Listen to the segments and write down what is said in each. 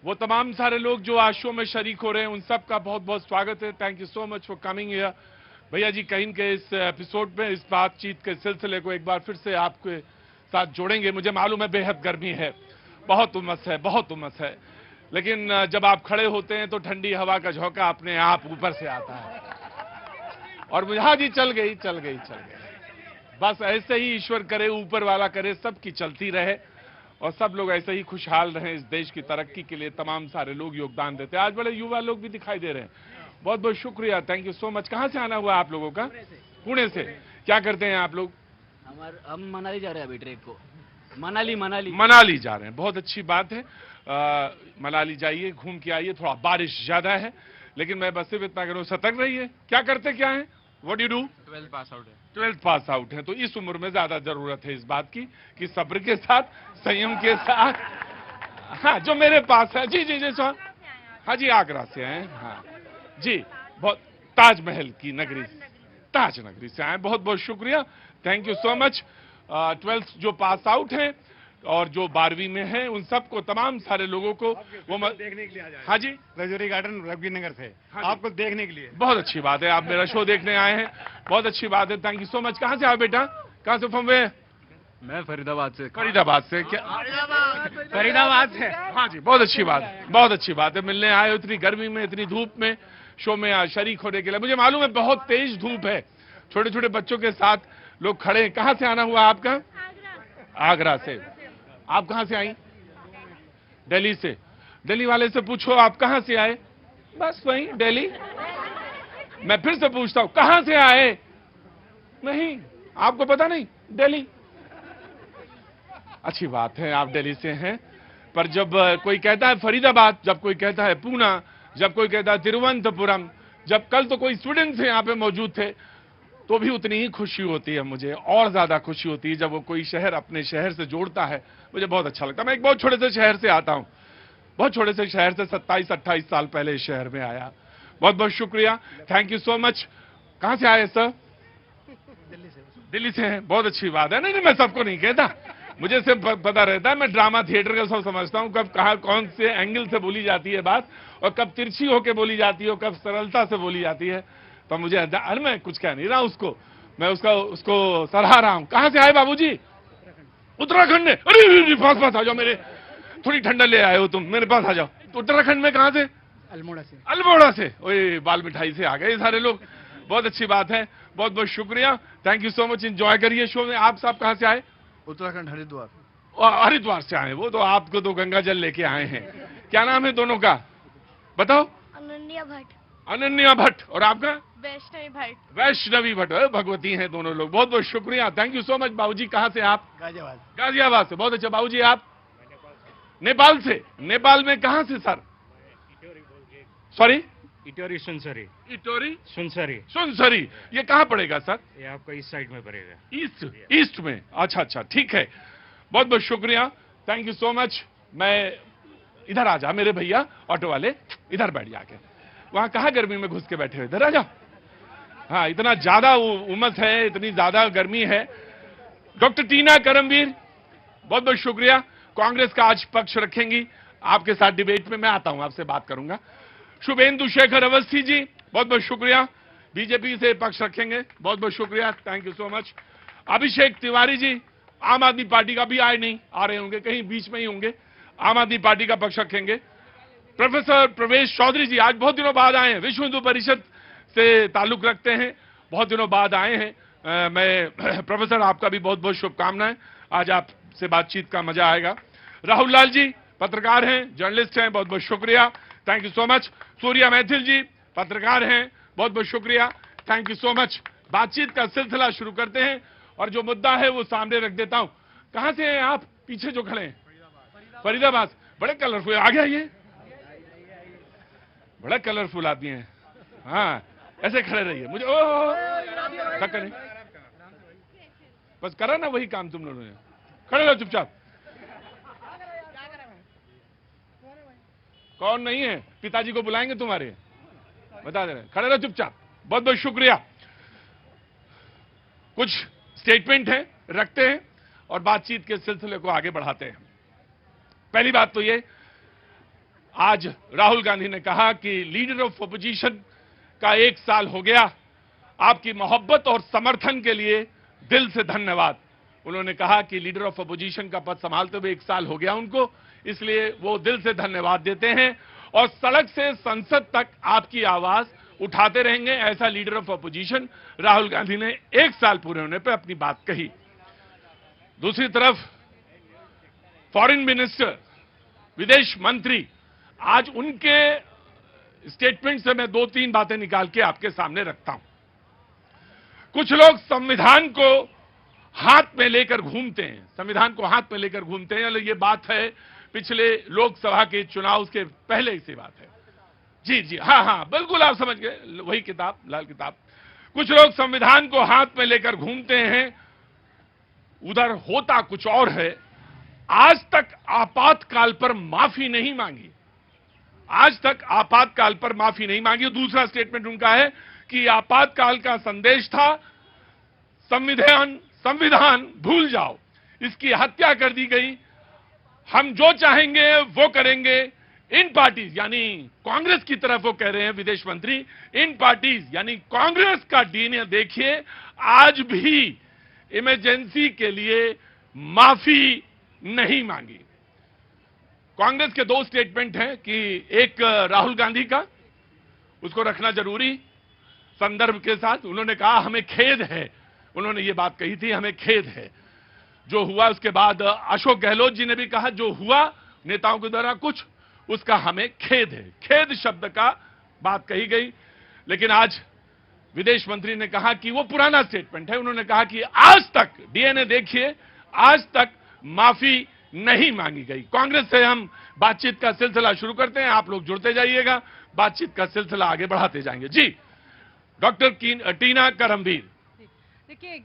वो तमाम सारे लोग जो आज शो में शरीक हो रहे हैं, उन सब का बहुत बहुत स्वागत है। Thank you so much for coming here. भैया जी, कहीं के इस एपिसोड में इस बातचीत के सिलसिले को एक बार फिर से आपके साथ जोड़ेंगे। मुझे मालूम है बेहद गर्मी है, बहुत उमस है, बहुत उमस है, लेकिन जब आप खड़े होते हैं तो ठंडी हवा का झोंका अपने आप ऊपर से आता है और मुझे, हाँ जी, चल गई चल गई चल गई। बस ऐसे ही ईश्वर करे, ऊपर वाला करे, सबकी चलती रहे और सब लोग ऐसे ही खुशहाल रहें। इस देश की तरक्की के लिए तमाम सारे लोग योगदान देते हैं। आज बड़े युवा लोग भी दिखाई दे रहे हैं, बहुत बहुत शुक्रिया, थैंक यू सो मच। कहां से आना हुआ आप लोगों का? पुणे से। क्या करते हैं आप लोग? हम मनाली जा रहे हैं अभी ट्रेक को। मनाली मनाली मनाली जा रहे हैं, बहुत अच्छी बात है। मनाली जाइए, घूम के आइए। थोड़ा बारिश ज्यादा है, लेकिन मैं बस सिर्फ इतना करूँ, सतर्क रहिए। क्या करते क्या है? What you do? 12th pass out है। 12th पास आउट है, तो इस उम्र में ज्यादा जरूरत है इस बात की कि सब्र के साथ, संयम के साथ। हाँ, जो मेरे पास है। जी जी जी सर। हाँ जी, आगरा से आए। हाँ जी, बहुत ताजमहल की नगरी, ताज नगरी से आए। बहुत बहुत शुक्रिया, thank you so much. 12th जो पास आउट हैं और जो 12वीं में हैं, उन सबको, तमाम सारे लोगों को वो देखने के लिए आ जाए। हाँ जी, रजौरी गार्डन रघुवीर नगर से। हाँ आपको देखने के लिए बहुत अच्छी बात है, आप मेरा शो देखने आए हैं, बहुत अच्छी बात है, थैंक यू सो मच। कहाँ से आए बेटा? कहाँ से फ्रॉम वे? मैं फरीदाबाद से। फरीदाबाद से। क्या? फरीदाबाद से। हाँ जी, बहुत अच्छी बात है, बहुत अच्छी बात है। मिलने आए हो इतनी गर्मी में, इतनी धूप में, शो में आज शरीक होने के लिए। मुझे मालूम है बहुत तेज धूप है, छोटे छोटे बच्चों के साथ लोग खड़े हैं। कहाँ से आना हुआ आपका? आगरा से। आप कहाँ से आई? दिल्ली से। दिल्ली वाले से पूछो आप कहाँ से आए? बस वही दिल्ली। मैं फिर से पूछता हूं, कहाँ से आए? नहीं, आपको पता नहीं? दिल्ली। अच्छी बात है, आप दिल्ली से हैं, पर जब कोई कहता है फरीदाबाद, जब कोई कहता है पूना, जब कोई कहता है तिरुवनंतपुरम, जब कल तो कोई स्टूडेंट्स यहाँ पे मौजूद थे, तो भी उतनी ही खुशी होती है मुझे, और ज्यादा खुशी होती है जब वो कोई शहर अपने शहर से जोड़ता है। मुझे बहुत अच्छा लगता है। मैं एक बहुत छोटे से शहर से आता हूं, बहुत छोटे से शहर से 27-28 साल पहले इस शहर में आया। बहुत बहुत शुक्रिया, थैंक यू सो मच। कहां से आए सर? दिल्ली से हैं, बहुत अच्छी बात है। नहीं नहीं, मैं सबको नहीं कहता, मुझे सिर्फ पता रहता है। मैं ड्रामा थिएटर का सब समझता हूं, कब कहा कौन से एंगल से बोली जाती है बात, और कब तिरछी होकर बोली जाती है और कब सरलता से बोली जाती है। तो मुझे, अरे मैं कुछ कह नहीं रहा उसको, मैं उसको सराह रहा हूं। कहां से आए बाबूजी? उत्तराखंड में। अरे पास आ जाओ मेरे, थोड़ी ठंडा ले आए हो तुम, मेरे पास आ जाओ। तो उत्तराखंड में कहां से? अल्मोड़ा से। अल्मोड़ा से। ओए, बाल मिठाई से आ गए सारे लोग, बहुत अच्छी बात है, बहुत बहुत शुक्रिया, thank you so much. Enjoy करिए शो में। आप सब कहां से आए? उत्तराखंड हरिद्वार। हरिद्वार से आए। वो तो आपको तो गंगा जल लेके आए हैं। क्या नाम है दोनों का, बताओ? अनन्या भट्ट। अनन्या भट्ट। और आपका? वैष्णवी भट्ट। वैष्णवी भट्ट। भगवती हैं दोनों लोग। बहुत बहुत शुक्रिया, थैंक यू सो मच। बाबूजी कहां से आप? गाजियाबाद। गाजियाबाद से। बहुत अच्छा। बाबूजी आप? नेपाल से। नेपाल में कहां से सर? सॉरी? इटोरी सुनसरी। इटोरी सुनसरी। सुनसरी। ये कहां पड़ेगा सर? ये आपका इस साइड में पड़ेगा। ईस्ट में। अच्छा अच्छा, ठीक है, बहुत बहुत शुक्रिया, थैंक यू सो मच। मैं इधर आ जा मेरे भैया ऑटो वाले, इधर बैठ जाके। वहां कहां गर्मी में घुस के बैठे हो, इधर आ जा। हाँ, इतना ज्यादा उमस है, इतनी ज्यादा गर्मी है। डॉक्टर टीना करमवीर, बहुत बहुत शुक्रिया। कांग्रेस का आज पक्ष रखेंगी आपके साथ डिबेट में, मैं आता हूं, आपसे बात करूंगा। शुभेंदु शेखर अवस्थी जी, बहुत बहुत शुक्रिया, बीजेपी से पक्ष रखेंगे, बहुत बहुत शुक्रिया, thank you so much. Abhishek Tiwari ji, आम आदमी पार्टी का भी आए नहीं, आ रहे होंगे, कहीं बीच में ही होंगे, आम आदमी पार्टी का पक्ष रखेंगे। प्रोफेसर प्रवेश चौधरी जी, आज बहुत दिनों बाद आए हैं, विश्व हिंदू परिषद से ताल्लुक रखते हैं, बहुत दिनों बाद आए हैं। मैं प्रोफेसर, आपका भी बहुत बहुत शुभकामनाएं, आज आपसे बातचीत का मजा आएगा। राहुल लाल जी पत्रकार हैं, जर्नलिस्ट हैं, बहुत बहुत शुक्रिया, thank you so much. Surya Maithil ji पत्रकार हैं, बहुत बहुत शुक्रिया, थैंक यू सो मच। बातचीत का सिलसिला शुरू करते हैं और जो मुद्दा है वो सामने रख देता हूं। कहां से हैं आप? पीछे जो खड़े हैं, फरीदाबाद। बड़े कलरफुल, आ गया ये, बड़ा कलरफुल आदमी है। हाँ, ऐसे खड़े रहिए, मुझे धक्का नहीं, बस करा ना वही काम तुम लोगों ने। खड़े रहो चुपचाप। कौन नहीं है? पिताजी को बुलाएंगे तुम्हारे, बता दे रहे, खड़े रहो चुपचाप। बहुत बहुत शुक्रिया। कुछ स्टेटमेंट है, रखते हैं और बातचीत के सिलसिले को आगे बढ़ाते हैं। पहली बात तो ये, आज राहुल गांधी ने कहा कि लीडर ऑफ अपोजिशन का 1 साल हो गया, आपकी मोहब्बत और समर्थन के लिए दिल से धन्यवाद। उन्होंने कहा कि लीडर ऑफ अपोजिशन का पद संभालते हुए 1 साल हो गया उनको, इसलिए वो दिल से धन्यवाद देते हैं और सड़क से संसद तक आपकी आवाज उठाते रहेंगे। ऐसा leader of opposition Rahul Gandhi ने 1 साल पूरे होने पर अपनी बात कही। दूसरी तरफ फॉरेन मिनिस्टर, विदेश मंत्री, आज उनके स्टेटमेंट से मैं 2-3 बातें निकाल के आपके सामने रखता हूं। कुछ लोग संविधान को हाथ में लेकर घूमते हैं, संविधान को हाथ में लेकर घूमते हैं। ये बात है पिछले लोकसभा के चुनाव के पहले से बात है। जी जी, हाँ, बिल्कुल आप समझ गए, वही किताब, लाल किताब। कुछ लोग संविधान को हाथ में लेकर घूमते हैं, उधर होता कुछ और है। आज तक आपातकाल पर माफी नहीं मांगी, आज तक आपातकाल पर माफी नहीं मांगी। दूसरा स्टेटमेंट उनका है कि आपातकाल का संदेश था संविधान भूल जाओ, इसकी हत्या कर दी गई, हम जो चाहेंगे वो करेंगे। इन पार्टीज, यानी कांग्रेस की तरफ वो कह रहे हैं विदेश मंत्री, इन पार्टीज यानी कांग्रेस का डीएनए देखिए, आज भी इमरजेंसी के लिए माफी नहीं मांगी। कांग्रेस के 2 स्टेटमेंट हैं कि एक राहुल गांधी का, उसको रखना जरूरी संदर्भ के साथ। उन्होंने कहा हमें खेद है, उन्होंने ये बात कही थी, हमें खेद है जो हुआ। उसके बाद अशोक गहलोत जी ने भी कहा जो हुआ नेताओं के द्वारा कुछ, उसका हमें खेद है। खेद शब्द का बात कही गई। लेकिन आज विदेश मंत्री ने कहा कि वो पुराना स्टेटमेंट है। उन्होंने कहा कि आज तक डीएनए देखिए, आज तक माफी नहीं मांगी गई। कांग्रेस से हम बातचीत का सिलसिला शुरू करते हैं, आप लोग जुड़ते जाइएगा, बातचीत का सिलसिला आगे बढ़ाते जाएंगे। जी, डॉक्टर टीना करमबीर। देखिए,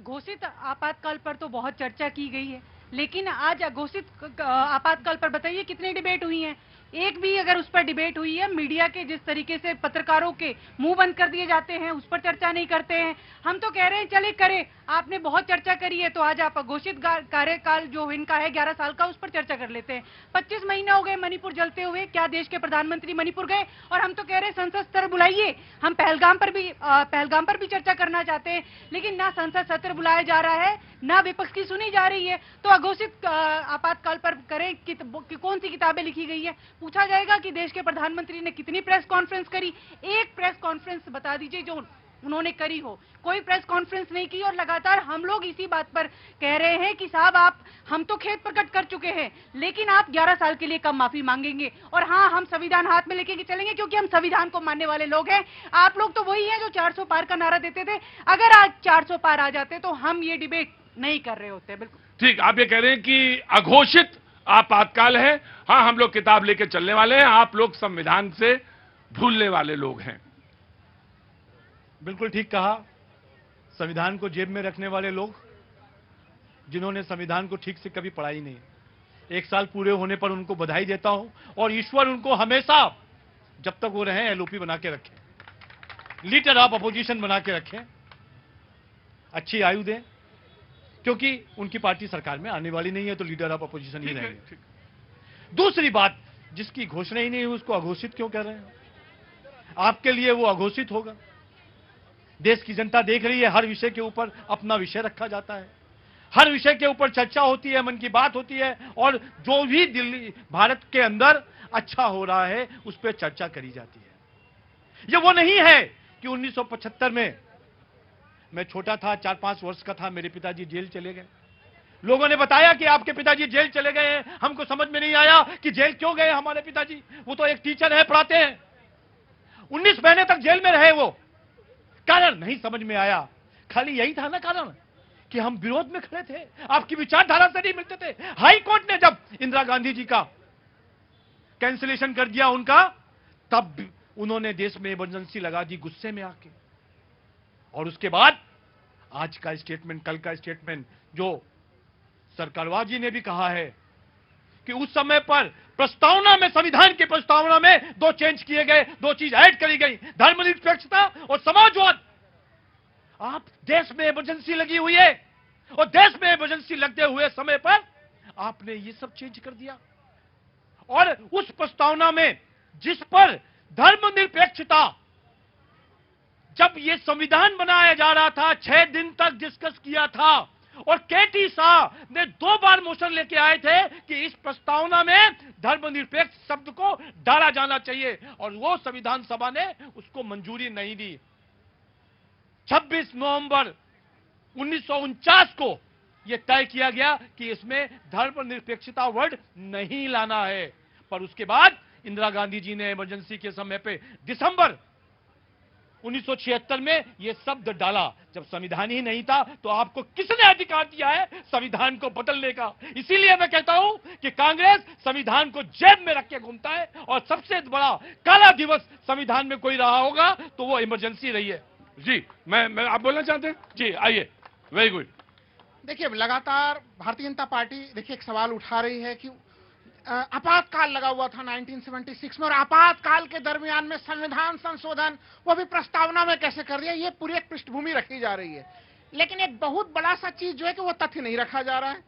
घोषित आपातकाल पर तो बहुत चर्चा की गई है, लेकिन आज अघोषित आपातकाल पर बताइए कितनी डिबेट हुई है? एक भी अगर उस पर डिबेट हुई है? मीडिया के जिस तरीके से पत्रकारों के मुंह बंद कर दिए जाते हैं, उस पर चर्चा नहीं करते हैं। हम तो कह रहे हैं चलिए करें, आपने बहुत चर्चा करी है तो आज आप अघोषित कार्यकाल जो इनका है 11 साल का, उस पर चर्चा कर लेते हैं। 25 महीने हो गए मणिपुर जलते हुए, क्या देश के प्रधानमंत्री मणिपुर गए? और हम तो कह रहे हैं संसद सत्र बुलाइए। हम पहलगाम पर भी चर्चा करना चाहते हैं, लेकिन ना संसद सत्र बुलाया जा रहा है, ना विपक्ष की सुनी जा रही है। तो अघोषित आपातकाल पर करें कि कौन सी किताबें लिखी गई है? पूछा जाएगा कि देश के प्रधानमंत्री ने कितनी प्रेस कॉन्फ्रेंस करी? एक प्रेस कॉन्फ्रेंस बता दीजिए जो उन्होंने करी हो। कोई प्रेस कॉन्फ्रेंस नहीं की और लगातार हम लोग इसी बात पर कह रहे हैं कि साहब हम तो खेद प्रकट कर चुके हैं, लेकिन आप 11 साल के लिए कब माफी मांगेंगे? और हाँ, हम संविधान हाथ में लेके चलेंगे क्योंकि हम संविधान को मानने वाले लोग हैं। आप लोग तो वही हैं जो 400 पार का नारा देते थे। अगर आज 400 पार आ जाते तो हम ये डिबेट नहीं कर रहे होते। बिल्कुल ठीक, आप ये कह रहे हैं कि अघोषित आपातकाल है। हाँ, हम लोग किताब लेके चलने वाले हैं, आप लोग संविधान से भूलने वाले लोग हैं। बिल्कुल ठीक कहा। संविधान को जेब में रखने वाले लोग, जिन्होंने संविधान को ठीक से कभी पढ़ा ही नहीं। 1 साल पूरे होने पर उनको बधाई देता हूं और ईश्वर उनको हमेशा, जब तक वो रहे, एलओपी बना के रखें, लीडर ऑफ अपोजिशन बना के रखें, अच्छी आयु दें, क्योंकि उनकी पार्टी सरकार में आने वाली नहीं है तो लीडर ऑफ अपोजिशन ही रहेंगे। दूसरी बात, जिसकी घोषणा ही नहीं हुई उसको अघोषित क्यों कर रहे हैं? आपके लिए वो अघोषित होगा। देश की जनता देख रही है, हर विषय के ऊपर अपना विषय रखा जाता है, हर विषय के ऊपर चर्चा होती है, मन की बात होती है, और जो भी दिल्ली भारत के अंदर अच्छा हो रहा है उस पर चर्चा करी जाती है। ये वो नहीं है कि 1975 में मैं छोटा था, 4-5 वर्ष का था, मेरे पिताजी जेल चले गए। लोगों ने बताया कि आपके पिताजी जेल चले गए हैं। हमको समझ में नहीं आया कि जेल क्यों गए हमारे पिताजी, वो तो एक टीचर है, पढ़ाते हैं। 19 महीने तक जेल में रहे वो, कारण नहीं समझ में आया। खाली यही था ना कारण कि हम विरोध में खड़े थे, आपकी विचारधारा से नहीं मिलते थे। हाई कोर्ट ने जब इंदिरा गांधी जी का कैंसिलेशन कर दिया उनका, तब उन्होंने देश में इमरजेंसी लगा दी गुस्से में आके। और उसके बाद आज का स्टेटमेंट, कल का स्टेटमेंट जो सरकारवाल जी ने भी कहा है कि उस समय पर प्रस्तावना में, संविधान की प्रस्तावना में 2 चेंज किए गए, 2 चीज ऐड करी गई, धर्मनिरपेक्षता और समाजवाद। आप देश में इमरजेंसी लगी हुई है और देश में इमरजेंसी लगते हुए समय पर आपने ये सब चेंज कर दिया। और उस प्रस्तावना में जिस पर धर्मनिरपेक्षता, जब ये संविधान बनाया जा रहा था 6 दिन तक डिस्कस किया था और केटी शाह ने 2 बार मोशन लेके आए थे कि इस प्रस्तावना में धर्मनिरपेक्ष शब्द को डाला जाना चाहिए और वो संविधान सभा ने उसको मंजूरी नहीं दी। 26 नवंबर 1949 को यह तय किया गया कि इसमें धर्मनिरपेक्षता वर्ड नहीं लाना है, पर उसके बाद इंदिरा गांधी जी ने इमरजेंसी के समय पे दिसंबर 1976 में यह शब्द डाला। जब संविधान ही नहीं था तो आपको किसने अधिकार दिया है संविधान को बदलने का? इसीलिए मैं कहता हूं कि कांग्रेस संविधान को जेब में रख के घूमता है और सबसे बड़ा काला दिवस संविधान में कोई रहा होगा तो वो इमरजेंसी रही है। जी मैं आप बोलना चाहते हैं? जी आइए। Very good. देखिए, लगातार भारतीय जनता पार्टी देखिए एक सवाल उठा रही है कि आपातकाल लगा हुआ था 1976 में और आपातकाल के दरमियान में संविधान संशोधन वो भी प्रस्तावना में कैसे कर दिया, ये पूरी एक पृष्ठभूमि रखी जा रही है। लेकिन एक बहुत बड़ा सा चीज जो है कि वो तथ्य नहीं रखा जा रहा है।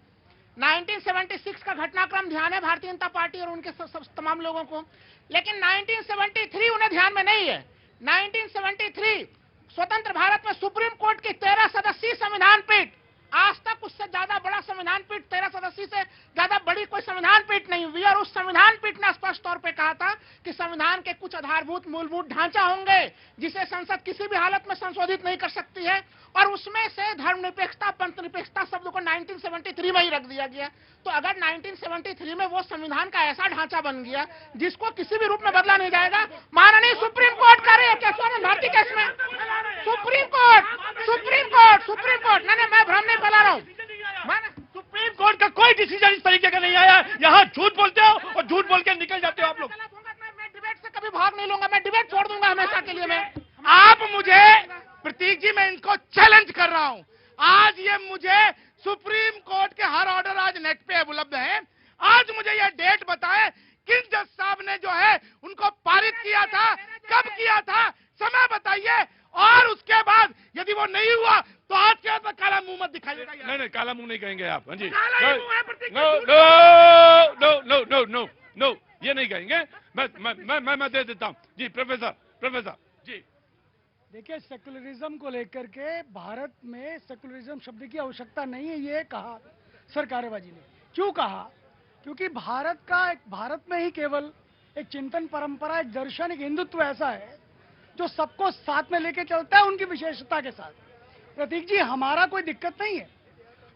1976 का घटनाक्रम ध्यान है भारतीय जनता पार्टी और उनके तमाम लोगों को, लेकिन 1973 उन्हें ध्यान में नहीं है। 1973 स्वतंत्र भारत में सुप्रीम कोर्ट की 13 सदस्यीय संविधान पीठ, आज तक उससे ज्यादा बड़ा संविधान पीठ, 13 सदस्य से ज्यादा बड़ी कोई संविधान पीठ नहीं हुई और उस संविधान पीठ ने स्पष्ट तौर पे कहा था कि संविधान के कुछ आधारभूत मूलभूत ढांचा होंगे जिसे संसद किसी भी हालत में संशोधित नहीं कर सकती है और उसमें से धर्मनिरपेक्षता, पंथनिरपेक्षता शब्द को 1973 में ही रख दिया गया। तो अगर 1973 में वो संविधान का ऐसा ढांचा बन गया जिसको किसी भी रूप में बदला नहीं जाएगा, माननीय सुप्रीम कोर्ट कर रही है क्या स्वामी भारती केस में? सुप्रीम कोर्ट नहीं, मैं भ्रम नहीं फैला रहा हूँ। सुप्रीम कोर्ट का कोई डिसीजन इस तरीके का नहीं आया। यहाँ झूठ बोलते हो और झूठ बोल के निकल जाते हो आप लोग। मैं डिबेट से कभी भाग नहीं लूंगा, मैं डिबेट छोड़ दूंगा हमेशा के लिए। मैं आप मुझे, प्रतीक जी, मैं इनको चैलेंज कर रहा हूं। आज ये मुझे सुप्रीम कोर्ट के हर ऑर्डर आज नेट पे उपलब्ध है। आज मुझे ये डेट बताएं किन जज साहब ने जो है उनको पारित किया था, कब किया था, समय बताइए। और उसके बाद यदि वो नहीं हुआ तो आज के बाद काला मुंह मत दिखाइएगा। नहीं काला मुंह नहीं कहेंगे आप। हाँ जी, नो, ये नहीं कहेंगे। मैं दे देता हूँ जी। प्रोफेसर जी। देखिए, सेकुलरिज्म को लेकर के भारत में सेकुलरिज्म शब्द की आवश्यकता नहीं है, ये कहा सरकारेबाजी ने। क्यों कहा? क्योंकि भारत में ही केवल एक चिंतन परंपरा, एक दर्शन, एक हिंदुत्व ऐसा है जो सबको साथ में लेके चलता है उनकी विशेषता के साथ। प्रतीक जी, हमारा कोई दिक्कत नहीं है,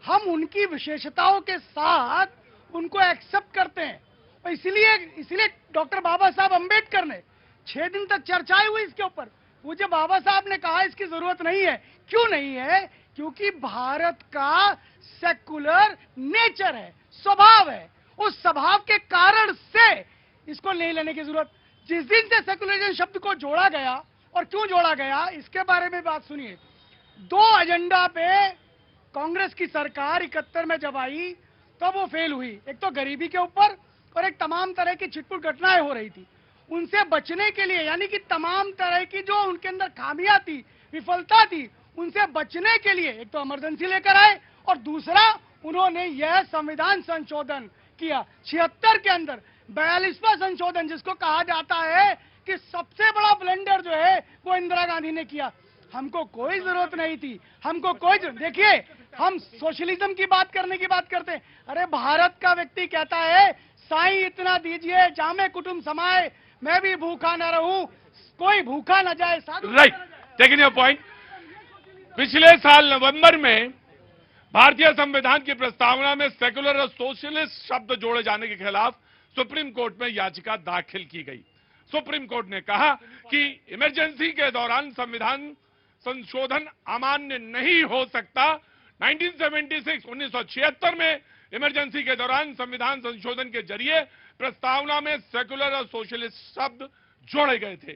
हम उनकी विशेषताओं के साथ उनको एक्सेप्ट करते हैं। और इसीलिए डॉक्टर बाबा साहब अंबेडकर ने 6 दिन तक चर्चाएं हुई इसके ऊपर। मुझे बाबा साहब ने कहा इसकी जरूरत नहीं है। क्यों नहीं है? क्योंकि भारत का सेकुलर नेचर है, स्वभाव है। उस स्वभाव के कारण से इसको नहीं लेने की जरूरत। जिस दिन से सेकुलरिज्म शब्द को जोड़ा गया, और क्यों जोड़ा गया इसके बारे में बात सुनिए। 2 एजेंडा पे कांग्रेस की सरकार 71 में जब आई तब वो फेल हुई। एक तो गरीबी के ऊपर और एक तमाम तरह की छिटपुट घटनाएं हो रही थी। उनसे बचने के लिए, यानी कि तमाम तरह की जो उनके अंदर खामियां थी, विफलता थी, उनसे बचने के लिए एक तो इमरजेंसी लेकर आए और दूसरा उन्होंने यह संविधान संशोधन किया। 76 के अंदर 42वां संशोधन, जिसको कहा जाता है कि सबसे बड़ा ब्लंडर जो है वो इंदिरा गांधी ने किया। हमको कोई जरूरत नहीं थी, हमको कोई देखिए, हम सोशलिज्म की बात करते हैं। अरे भारत का व्यक्ति कहता है साईं इतना दीजिए जामे कुटुंब समाए, मैं भी भूखा न रहूं, कोई भूखा न जाए। Right, taking your point. पिछले साल नवंबर में भारतीय संविधान की प्रस्तावना में सेकुलर और सोशलिस्ट शब्द जोड़े जाने के खिलाफ सुप्रीम कोर्ट में याचिका दाखिल की गई। सुप्रीम कोर्ट ने कहा कि इमरजेंसी के दौरान संविधान संशोधन अमान्य नहीं हो सकता। 1976 में इमरजेंसी के दौरान संविधान संशोधन के जरिए प्रस्तावना में सेकुलर और सोशलिस्ट शब्द जोड़े गए थे।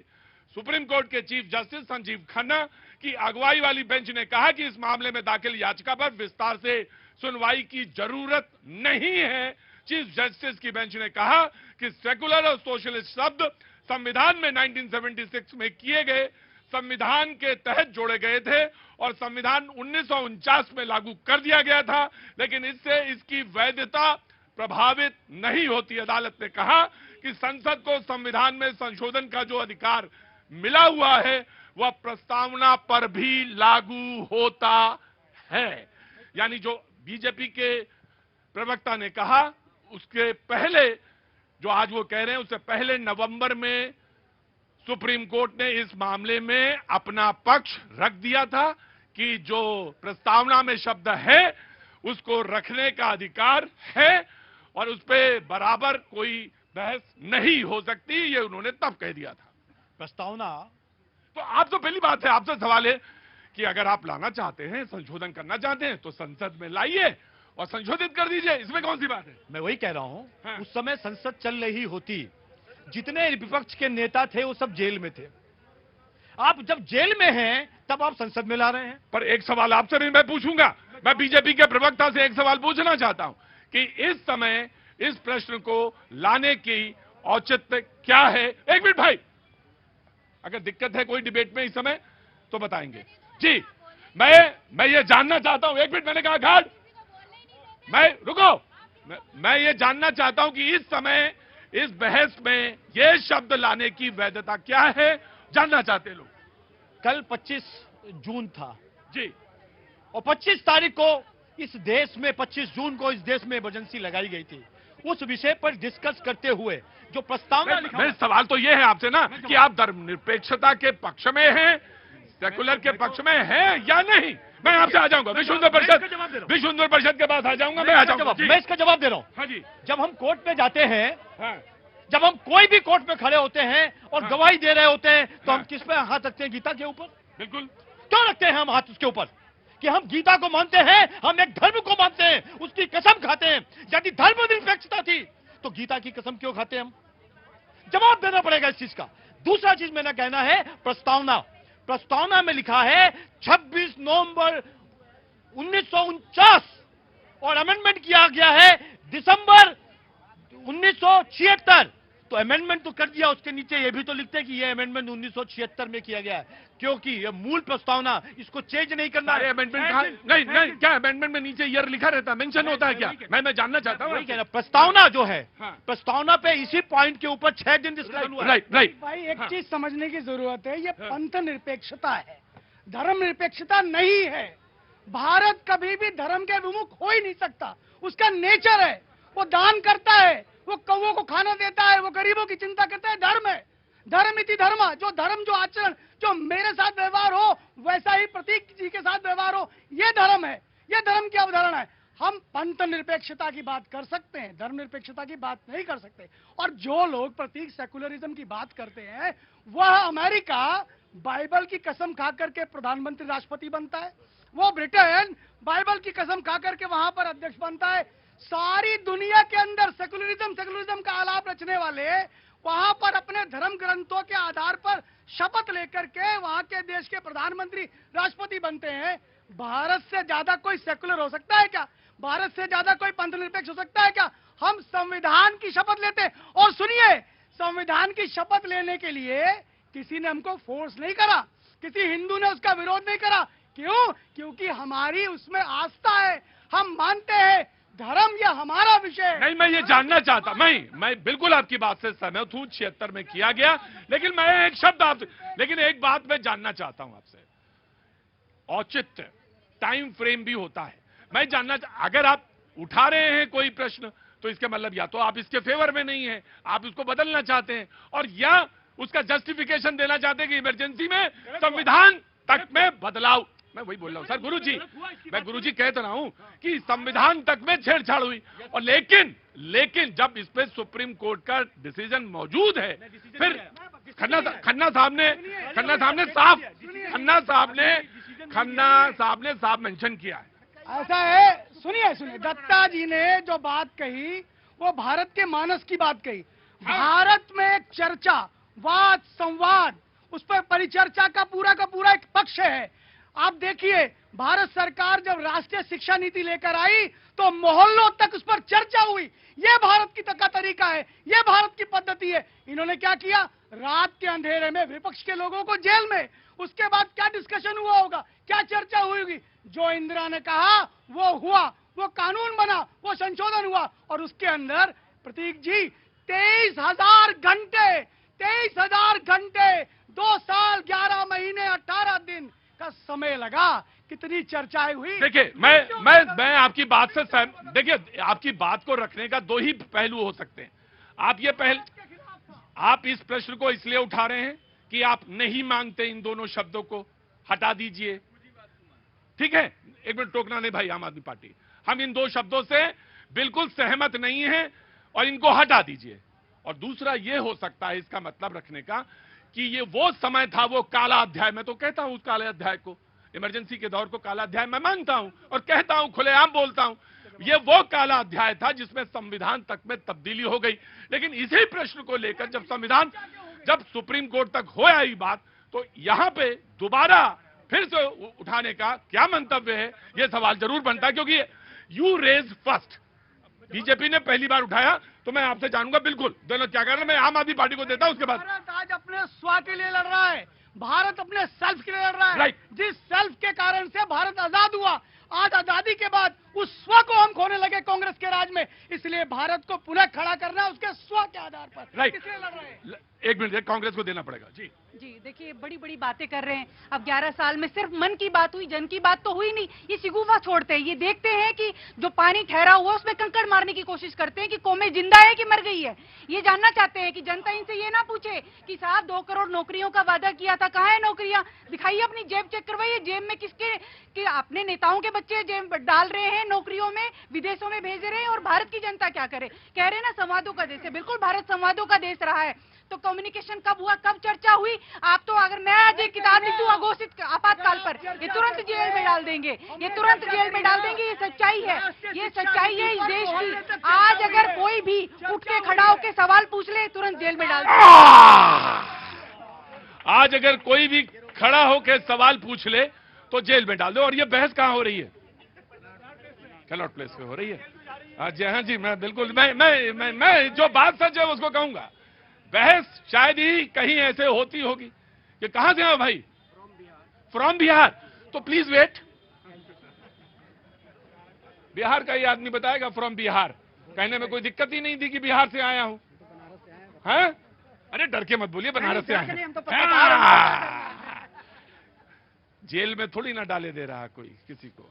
सुप्रीम कोर्ट के चीफ जस्टिस संजीव खन्ना की अगुवाई वाली बेंच ने कहा कि इस मामले में दाखिल याचिका पर विस्तार से सुनवाई की जरूरत नहीं है। चीफ जस्टिस की बेंच ने कहा कि सेकुलर और सोशलिस्ट शब्द संविधान में 1976 में किए गए संविधान के तहत जोड़े गए थे और संविधान 1949 में लागू कर दिया गया था, लेकिन इससे इसकी वैधता प्रभावित नहीं होती। अदालत ने कहा कि संसद को संविधान में संशोधन का जो अधिकार मिला हुआ है वह प्रस्तावना पर भी लागू होता है। यानी जो बीजेपी के प्रवक्ता ने कहा उसके पहले, जो आज वो कह रहे हैं, उससे पहले नवंबर में सुप्रीम कोर्ट ने इस मामले में अपना पक्ष रख दिया था कि जो प्रस्तावना में शब्द है उसको रखने का अधिकार है और उस पर बराबर कोई बहस नहीं हो सकती, ये उन्होंने तब कह दिया था। प्रस्तावना तो आप तो पहली बात है, आपसे सवाल है कि अगर आप लाना चाहते हैं, संशोधन करना चाहते हैं तो संसद में लाइए और संशोधित कर दीजिए, इसमें कौन सी बात है? मैं वही कह रहा हूं, हाँ। उस समय संसद चल रही होती, जितने विपक्ष के नेता थे वो सब जेल में थे। आप जब जेल में हैं तब आप संसद में ला रहे हैं। पर एक सवाल आपसे भी मैं पूछूंगा, मैं बीजेपी के प्रवक्ता से एक सवाल पूछना चाहता हूं कि इस समय इस प्रश्न को लाने की औचित्य क्या है? एक मिनट भाई, अगर दिक्कत है कोई डिबेट में इस समय तो बताएंगे जी। मैं ये जानना चाहता हूं, एक मिनट, मैंने कहा घाट, मैं रुको, मैं ये जानना चाहता हूं कि इस समय इस बहस में ये शब्द लाने की वैधता क्या है, जानना चाहते लोग। कल 25 जून था जी, और 25 तारीख को इस देश में, 25 जून को इस देश में इमरजेंसी लगाई गई थी। उस विषय पर डिस्कस करते हुए जो प्रस्तावना लिखा, मैं सवाल तो ये है आपसे ना कि आप धर्मनिरपेक्षता के पक्ष में हैं, सेकुलर के पक्ष में हैं या नहीं? मैं आपसे आ जाऊंगा, विश्व हिंदू परिषद के पास आ जाऊंगा, मैं आ जाऊंगा। मैं इसका जवाब दे रहा हूं। हाँ जी, जब हम कोर्ट में जाते हैं, हाँ, जब हम कोई भी कोर्ट में खड़े होते हैं और हाँ। गवाही दे रहे होते हैं तो हाँ। हम किस पे हाथ रखते हैं? गीता के ऊपर। बिल्कुल। क्यों रखते हैं हम हाथ उसके ऊपर? कि हम गीता को मानते हैं, हम एक धर्म को मानते हैं, उसकी कसम खाते हैं। यदि धर्मनिरपेक्षता थी तो गीता की कसम क्यों खाते हम? जवाब देना पड़ेगा इस चीज का। दूसरा चीज मैंने कहना है, प्रस्तावना में लिखा है 26 नवंबर 1949 और अमेंडमेंट किया गया है दिसंबर 1976। तो अमेंडमेंट तो कर दिया, उसके नीचे ये भी तो लिखते हैं कि ये अमेंडमेंट 1976 में किया गया है, क्योंकि ये मूल प्रस्तावना, इसको चेंज नहीं करना है। अमेंडमेंट नहीं, क्या अमेंडमेंट में नीचे ईयर लिखा रहता है, मेंशन होता है क्या? मैं जानना चाहता हूँ। प्रस्तावना जो है, हाँ। प्रस्तावना पे इसी पॉइंट के ऊपर 6 दिन डिस्कशन हुआ। राइट। भाई एक हाँ। चीज समझने की जरूरत है, ये पंथ निरपेक्षता है, धर्म निरपेक्षता नहीं है। भारत कभी भी धर्म के विमुख हो ही नहीं सकता, उसका नेचर है। वो दान करता है, वो कौवों को खाना देता है, वो गरीबों की चिंता करता है। धर्म है, धर्मिति धर्म, जो धर्म, जो आचरण, जो मेरे साथ व्यवहार हो वैसा ही प्रतीक जी के साथ व्यवहार हो, ये धर्म है, ये धर्म की अवधारणा है। हम पंथ निरपेक्षता की बात कर सकते हैं, धर्म निरपेक्षता की बात नहीं कर सकते। और जो लोग प्रतीक सेकुलरिज्म की बात करते हैं, वह अमेरिका बाइबल की कसम खा करके प्रधानमंत्री राष्ट्रपति बनता है, वो ब्रिटेन बाइबल की कसम खा करके वहां पर अध्यक्ष बनता है। सारी दुनिया के अंदर सेकुलरिज्म का आलाप रचने वाले वहां पर अपने धर्म ग्रंथों के आधार पर शपथ लेकर के वहां के देश के प्रधानमंत्री राष्ट्रपति बनते हैं। भारत से ज्यादा कोई सेकुलर हो सकता है क्या? भारत से ज्यादा कोई पंथ निरपेक्ष हो सकता है क्या? हम संविधान की शपथ लेते हैं। और सुनिए, संविधान की शपथ लेने के लिए किसी ने हमको फोर्स नहीं करा, किसी हिंदू ने उसका विरोध नहीं करा। क्यों? क्योंकि हमारी उसमें आस्था है, हम मानते हैं धर्म यह हमारा विषय है। नहीं, मैं ये जानना चाहता, मैं बिल्कुल आपकी बात से सहमत हूं, 76 में किया गया, लेकिन मैं एक शब्द आपसे, लेकिन एक बात मैं जानना चाहता हूं आपसे, औचित्य, टाइम फ्रेम भी होता है। मैं जानना अगर आप उठा रहे हैं कोई प्रश्न तो इसका मतलब या तो आप इसके फेवर में नहीं है, आप इसको बदलना चाहते हैं, और या उसका जस्टिफिकेशन देना चाहते हैं कि इमरजेंसी में संविधान तक में बदलाव। मैं वही बोल रहा हूं सर, गुरुजी, मैं गुरुजी कह तो रहा हूं कि संविधान तक में छेड़छाड़ हुई, और लेकिन जब इस पे सुप्रीम कोर्ट का डिसीजन मौजूद है, फिर खन्ना साहब ने साफ मेंशन किया है। ऐसा है, सुनिए, दत्ता जी ने जो बात कही वो भारत के मानस की बात कही। भारत में एक चर्चा, वाद संवाद, उस पर परिचर्चा का पूरा एक पक्ष है। आप देखिए, भारत सरकार जब राष्ट्रीय शिक्षा नीति लेकर आई तो मोहल्लों तक उस पर चर्चा हुई। ये भारत की का तरीका है, ये भारत की पद्धति है। इन्होंने क्या किया? रात के अंधेरे में विपक्ष के लोगों को जेल में, उसके बाद क्या डिस्कशन हुआ होगा, क्या चर्चा हुई होगी? जो इंदिरा ने कहा वो हुआ, वो कानून बना, वो संशोधन हुआ और उसके अंदर प्रतीक जी 23,000 घंटे 23,000 घंटे 2 साल 11 महीने 18 दिन का समय लगा। कितनी चर्चाएं हुई। देखिए मैं आपकी बात से सहमत। देखिए आपकी बात को रखने का दो ही पहलू हो सकते हैं। आप इस प्रश्न को इसलिए उठा रहे हैं कि आप नहीं मांगते इन दोनों शब्दों को, हटा दीजिए। ठीक है, एक मिनट टोकना नहीं भाई आम आदमी पार्टी, हम इन दो शब्दों से बिल्कुल सहमत नहीं हैं और इनको हटा दीजिए। और दूसरा ये हो सकता है इसका मतलब रखने का कि ये वो समय था, वो काला अध्याय, मैं तो कहता हूं उस काले अध्याय को, इमरजेंसी के दौर को काला अध्याय मैं मानता हूं और कहता हूं, खुलेआम बोलता हूं, ये वो काला अध्याय था जिसमें संविधान तक में तब्दीली हो गई। लेकिन इसी प्रश्न को लेकर जब सुप्रीम कोर्ट तक हो आई बात, तो यहां पे दोबारा फिर से उठाने का क्या मंतव्य है, यह सवाल जरूर बनता है। क्योंकि यू रेज फर्स्ट, बीजेपी ने पहली बार उठाया, तो मैं आपसे जानूंगा बिल्कुल दोनों क्या कर रहे हैं। मैं आम आदमी पार्टी को देता हूं, उसके बाद भारत आज अपने स्व के लिए लड़ रहा है, भारत अपने सेल्फ के लिए लड़ रहा है। राइट। जिस सेल्फ के कारण से भारत आजाद हुआ, आज आजादी के बाद उस स्व को हम खोने लगे कांग्रेस के राज में। इसलिए भारत को पुनः खड़ा करना उसके स्व के आधार पर। राइट। इसलिए लड़ रहे हैं। एक मिनट कांग्रेस को देना पड़ेगा जी। जी देखिए, बड़ी बड़ी बातें कर रहे हैं। अब 11 साल में सिर्फ मन की बात हुई, जन की बात तो हुई नहीं। ये शिगुफा छोड़ते हैं, ये देखते हैं कि जो पानी ठहरा हुआ उसमें कंकड़ मारने की कोशिश करते हैं कि कौमें जिंदा है कि मर गई है। ये जानना चाहते हैं कि जनता इनसे ये ना पूछे कि साहब 2 करोड़ नौकरियों का वादा किया था, कहाँ है नौकरियां, दिखाइए अपनी जेब चेक करवाइए, जेब में किसके कि अपने नेताओं के बच्चे जेब डाल रहे हैं नौकरियों में, विदेशों में भेज रहे हैं। और भारत की जनता क्या करे, कह रहे हैं ना संवादों का देश है, बिल्कुल भारत संवादों का देश रहा है। तो कम्युनिकेशन कब हुआ, कब चर्चा हुई? आप तो अगर मैं आज एक किताब लिखूं अघोषित आपातकाल पर, ये तुरंत जेल में डाल देंगे, ये तुरंत जेल में डाल देंगे। ये सच्चाई है, ये सच्चाई है इस देश की। आज अगर कोई भी उठ के खड़ा होकर सवाल पूछ ले, तुरंत जेल में डाल देंगे। आज अगर कोई भी खड़ा होकर सवाल पूछ ले तो जेल में डाल दो। और ये बहस कहां हो रही है? कैनॉट प्लेस पे हो रही है। हाँ जी, मैं बिल्कुल मैं जो बात सच है उसको कहूंगा। बहस शायद ही कहीं ऐसे होती होगी कि कहां से हो भाई? फ्रॉम बिहार। तो प्लीज वेट, बिहार का ही आदमी बताएगा फ्रॉम बिहार। कहने में कोई दिक्कत ही नहीं थी कि बिहार से आया हूं। हैं? अरे डर के मत बोलिए, बनारस से आया। जेल में थोड़ी ना डाले दे रहा कोई किसी को।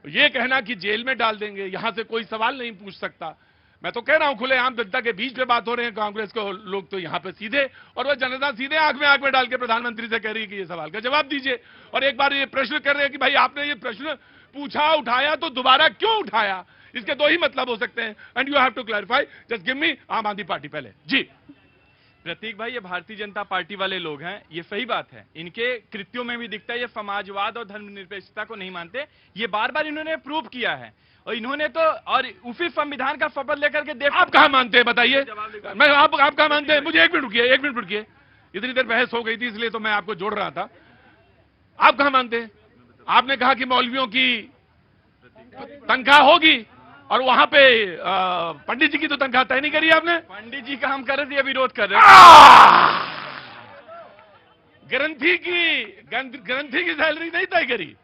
ये कहना कि जेल में डाल देंगे, यहां से कोई सवाल नहीं पूछ सकता। मैं तो कह रहा हूं खुले आम जनता के बीच में बात हो रहे हैं, कांग्रेस के लोग तो यहां पे सीधे, और वह जनता सीधे आंख में डाल के प्रधानमंत्री से कह रही है कि ये सवाल का जवाब दीजिए। और एक बार ये प्रश्न कर रहे हैं कि भाई आपने ये प्रश्न पूछा, उठाया, तो दोबारा क्यों उठाया? इसके दो ही मतलब हो सकते हैं, and you have to clarify. Just give me Aam Aadmi party पहले जी। प्रतीक भाई, ये भारतीय जनता पार्टी वाले लोग हैं, ये सही बात है, इनके कृत्यों में भी दिखता है ये समाजवाद और धर्मनिरपेक्षता को नहीं मानते। ये बार बार इन्होंने प्रूव किया है। और इन्होंने तो और उसी संविधान का शपथ लेकर के देख। आप कहां मानते हैं बताइए? मैं आप कहां मानते हैं? मुझे एक मिनट रुकिए। इतनी देर बहस हो गई थी इसलिए तो मैं आपको जोड़ रहा था। आप कहां मानते हैं? आपने कहा कि मौलवियों की तनख्वाह होगी और वहां पे पंडित जी की तो तनख्वाह तय नहीं करी आपने। पंडित जी का हम कर रहे थे, विरोध कर रहे हैं। ग्रंथी की सैलरी नहीं तय करी।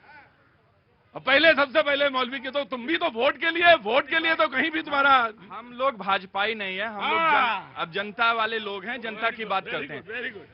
अब पहले सबसे पहले मौलवी के तो तुम भी तो वोट के लिए तो कहीं भी तुम्हारा। हम लोग भाजपाई नहीं है, हम लोग अब जनता वाले लोग हैं, जनता की बात करते हैं।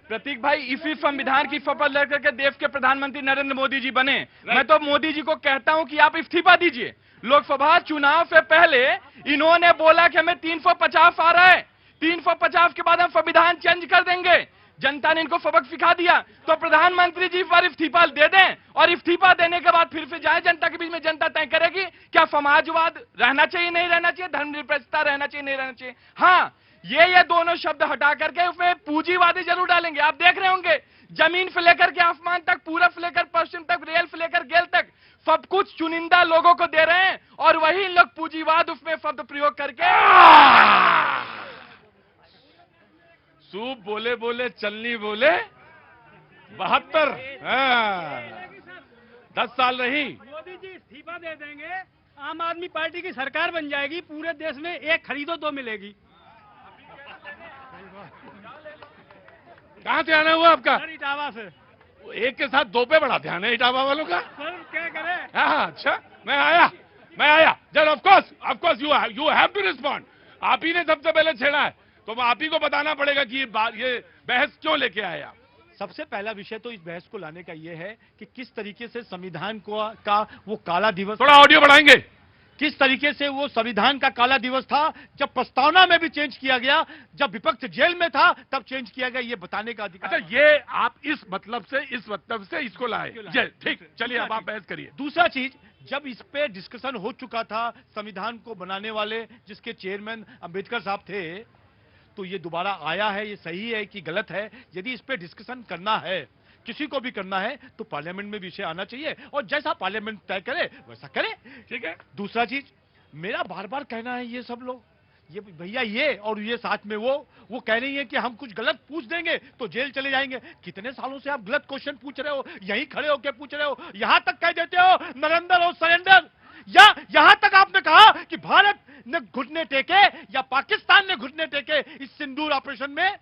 प्रतीक भाई, इसी संविधान की शपथ लेकर के देश के प्रधानमंत्री नरेंद्र मोदी जी बने। मैं तो मोदी जी को कहता हूं कि आप इस्तीफा दीजिए। लोकसभा चुनाव से पहले इन्होंने बोला कि हमें 350 आ रहा है, 350 के बाद हम संविधान चेंज कर देंगे। जनता ने इनको सबक सिखा दिया, तो प्रधानमंत्री जी पर इस्तीफा दे दें और इस्तीफा देने के बाद फिर से जाए जनता के बीच में। जनता तय करेगी क्या समाजवाद रहना चाहिए, नहीं रहना चाहिए, धर्मनिरपेक्षता रहना चाहिए, नहीं रहना चाहिए। हाँ, ये दोनों शब्द हटा करके उसमें पूंजीवादी जरूर डालेंगे। आप देख रहे होंगे, जमीन से लेकर के आसमान तक, पूरब से लेकर पश्चिम तक, रेल से लेकर गेल तक, सब कुछ चुनिंदा लोगों को दे रहे हैं और वही लोग पूंजीवाद उसमें शब्द प्रयोग करके सूप बोले बोले चलनी बोले 72। 10 साल रही। मोदी जी इस्तीफा दे देंगे, आम आदमी पार्टी की सरकार बन जाएगी, पूरे देश में एक खरीदो 2 मिलेगी। कहां से आना हुआ आपका? सर इटावा से। एक के साथ 2 पे बड़ा ध्यान है इटावा वालों का। सर क्या करें? हाँ, अच्छा, मैं आया। मैं आया जब of course you have to respond. आप ही ने सबसे पहले छेड़ा है, तो आप ही को बताना पड़ेगा कि ये बहस क्यों लेके आए आप। सबसे पहला विषय तो इस बहस को लाने का यह है कि किस तरीके से संविधान का वो काला दिवस, थोड़ा ऑडियो बढ़ाएंगे, किस तरीके से वो संविधान का काला दिवस था, जब प्रस्तावना में भी चेंज किया गया, जब विपक्ष जेल में था तब चेंज किया गया, ये बताने का अधिकार। अच्छा, ये आप इस मतलब से इसको लाए, ठीक, चलिए अब आप बहस करिए। दूसरा चीज, जब इस पे डिस्कशन हो चुका था, संविधान को बनाने वाले जिसके चेयरमैन अंबेडकर साहब थे, तो ये दोबारा आया है, ये सही है कि गलत है? यदि इस पे डिस्कशन करना है, किसी को भी करना है, तो पार्लियामेंट में विषय आना चाहिए और जैसा पार्लियामेंट तय करे वैसा करे, ठीक है। दूसरा चीज, मेरा बार बार कहना है, ये सब लोग, ये भैया ये और ये साथ में वो कह रही है कि हम कुछ गलत पूछ देंगे तो जेल चले जाएंगे। कितने सालों से आप गलत क्वेश्चन पूछ रहे हो, यहीं खड़े होकर पूछ रहे हो, यहां तक कह देते हो नरेंद्र और सरेंडर, या यहां तक आपने कहा कि भारत ने घुटने टेके या पाकिस्तान ने घुटने टेके इस सिंदूर ऑपरेशन में,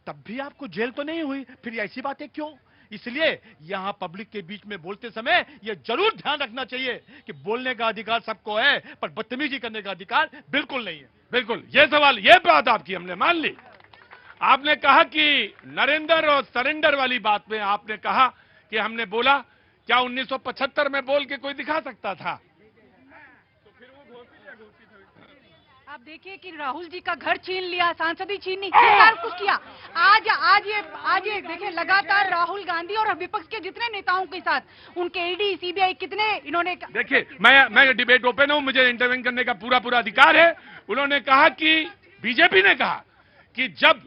तब भी आपको जेल तो नहीं हुई, फिर ऐसी बातें क्यों? इसलिए यहां पब्लिक के बीच में बोलते समय यह जरूर ध्यान रखना चाहिए कि बोलने का अधिकार सबको है, पर बदतमीजी करने का अधिकार बिल्कुल नहीं है। बिल्कुल, ये सवाल, ये बात आपकी हमने मान ली। आपने कहा कि नरेंद्र और सरेंडर वाली बात में आपने कहा कि हमने बोला, क्या 1975 में बोल के कोई दिखा सकता था? आप देखिए कि राहुल जी का घर छीन लिया, सांसदी छीनी, सारा कुछ किया। आज ये देखिए, लगातार राहुल गांधी और विपक्ष के जितने नेताओं के साथ उनके ईडी सीबीआई कितने इन्होंने, देखिए, मैं डिबेट ओपन हूं, मुझे इंटरवेन करने का पूरा अधिकार है। उन्होंने कहा कि बीजेपी ने कहा कि जब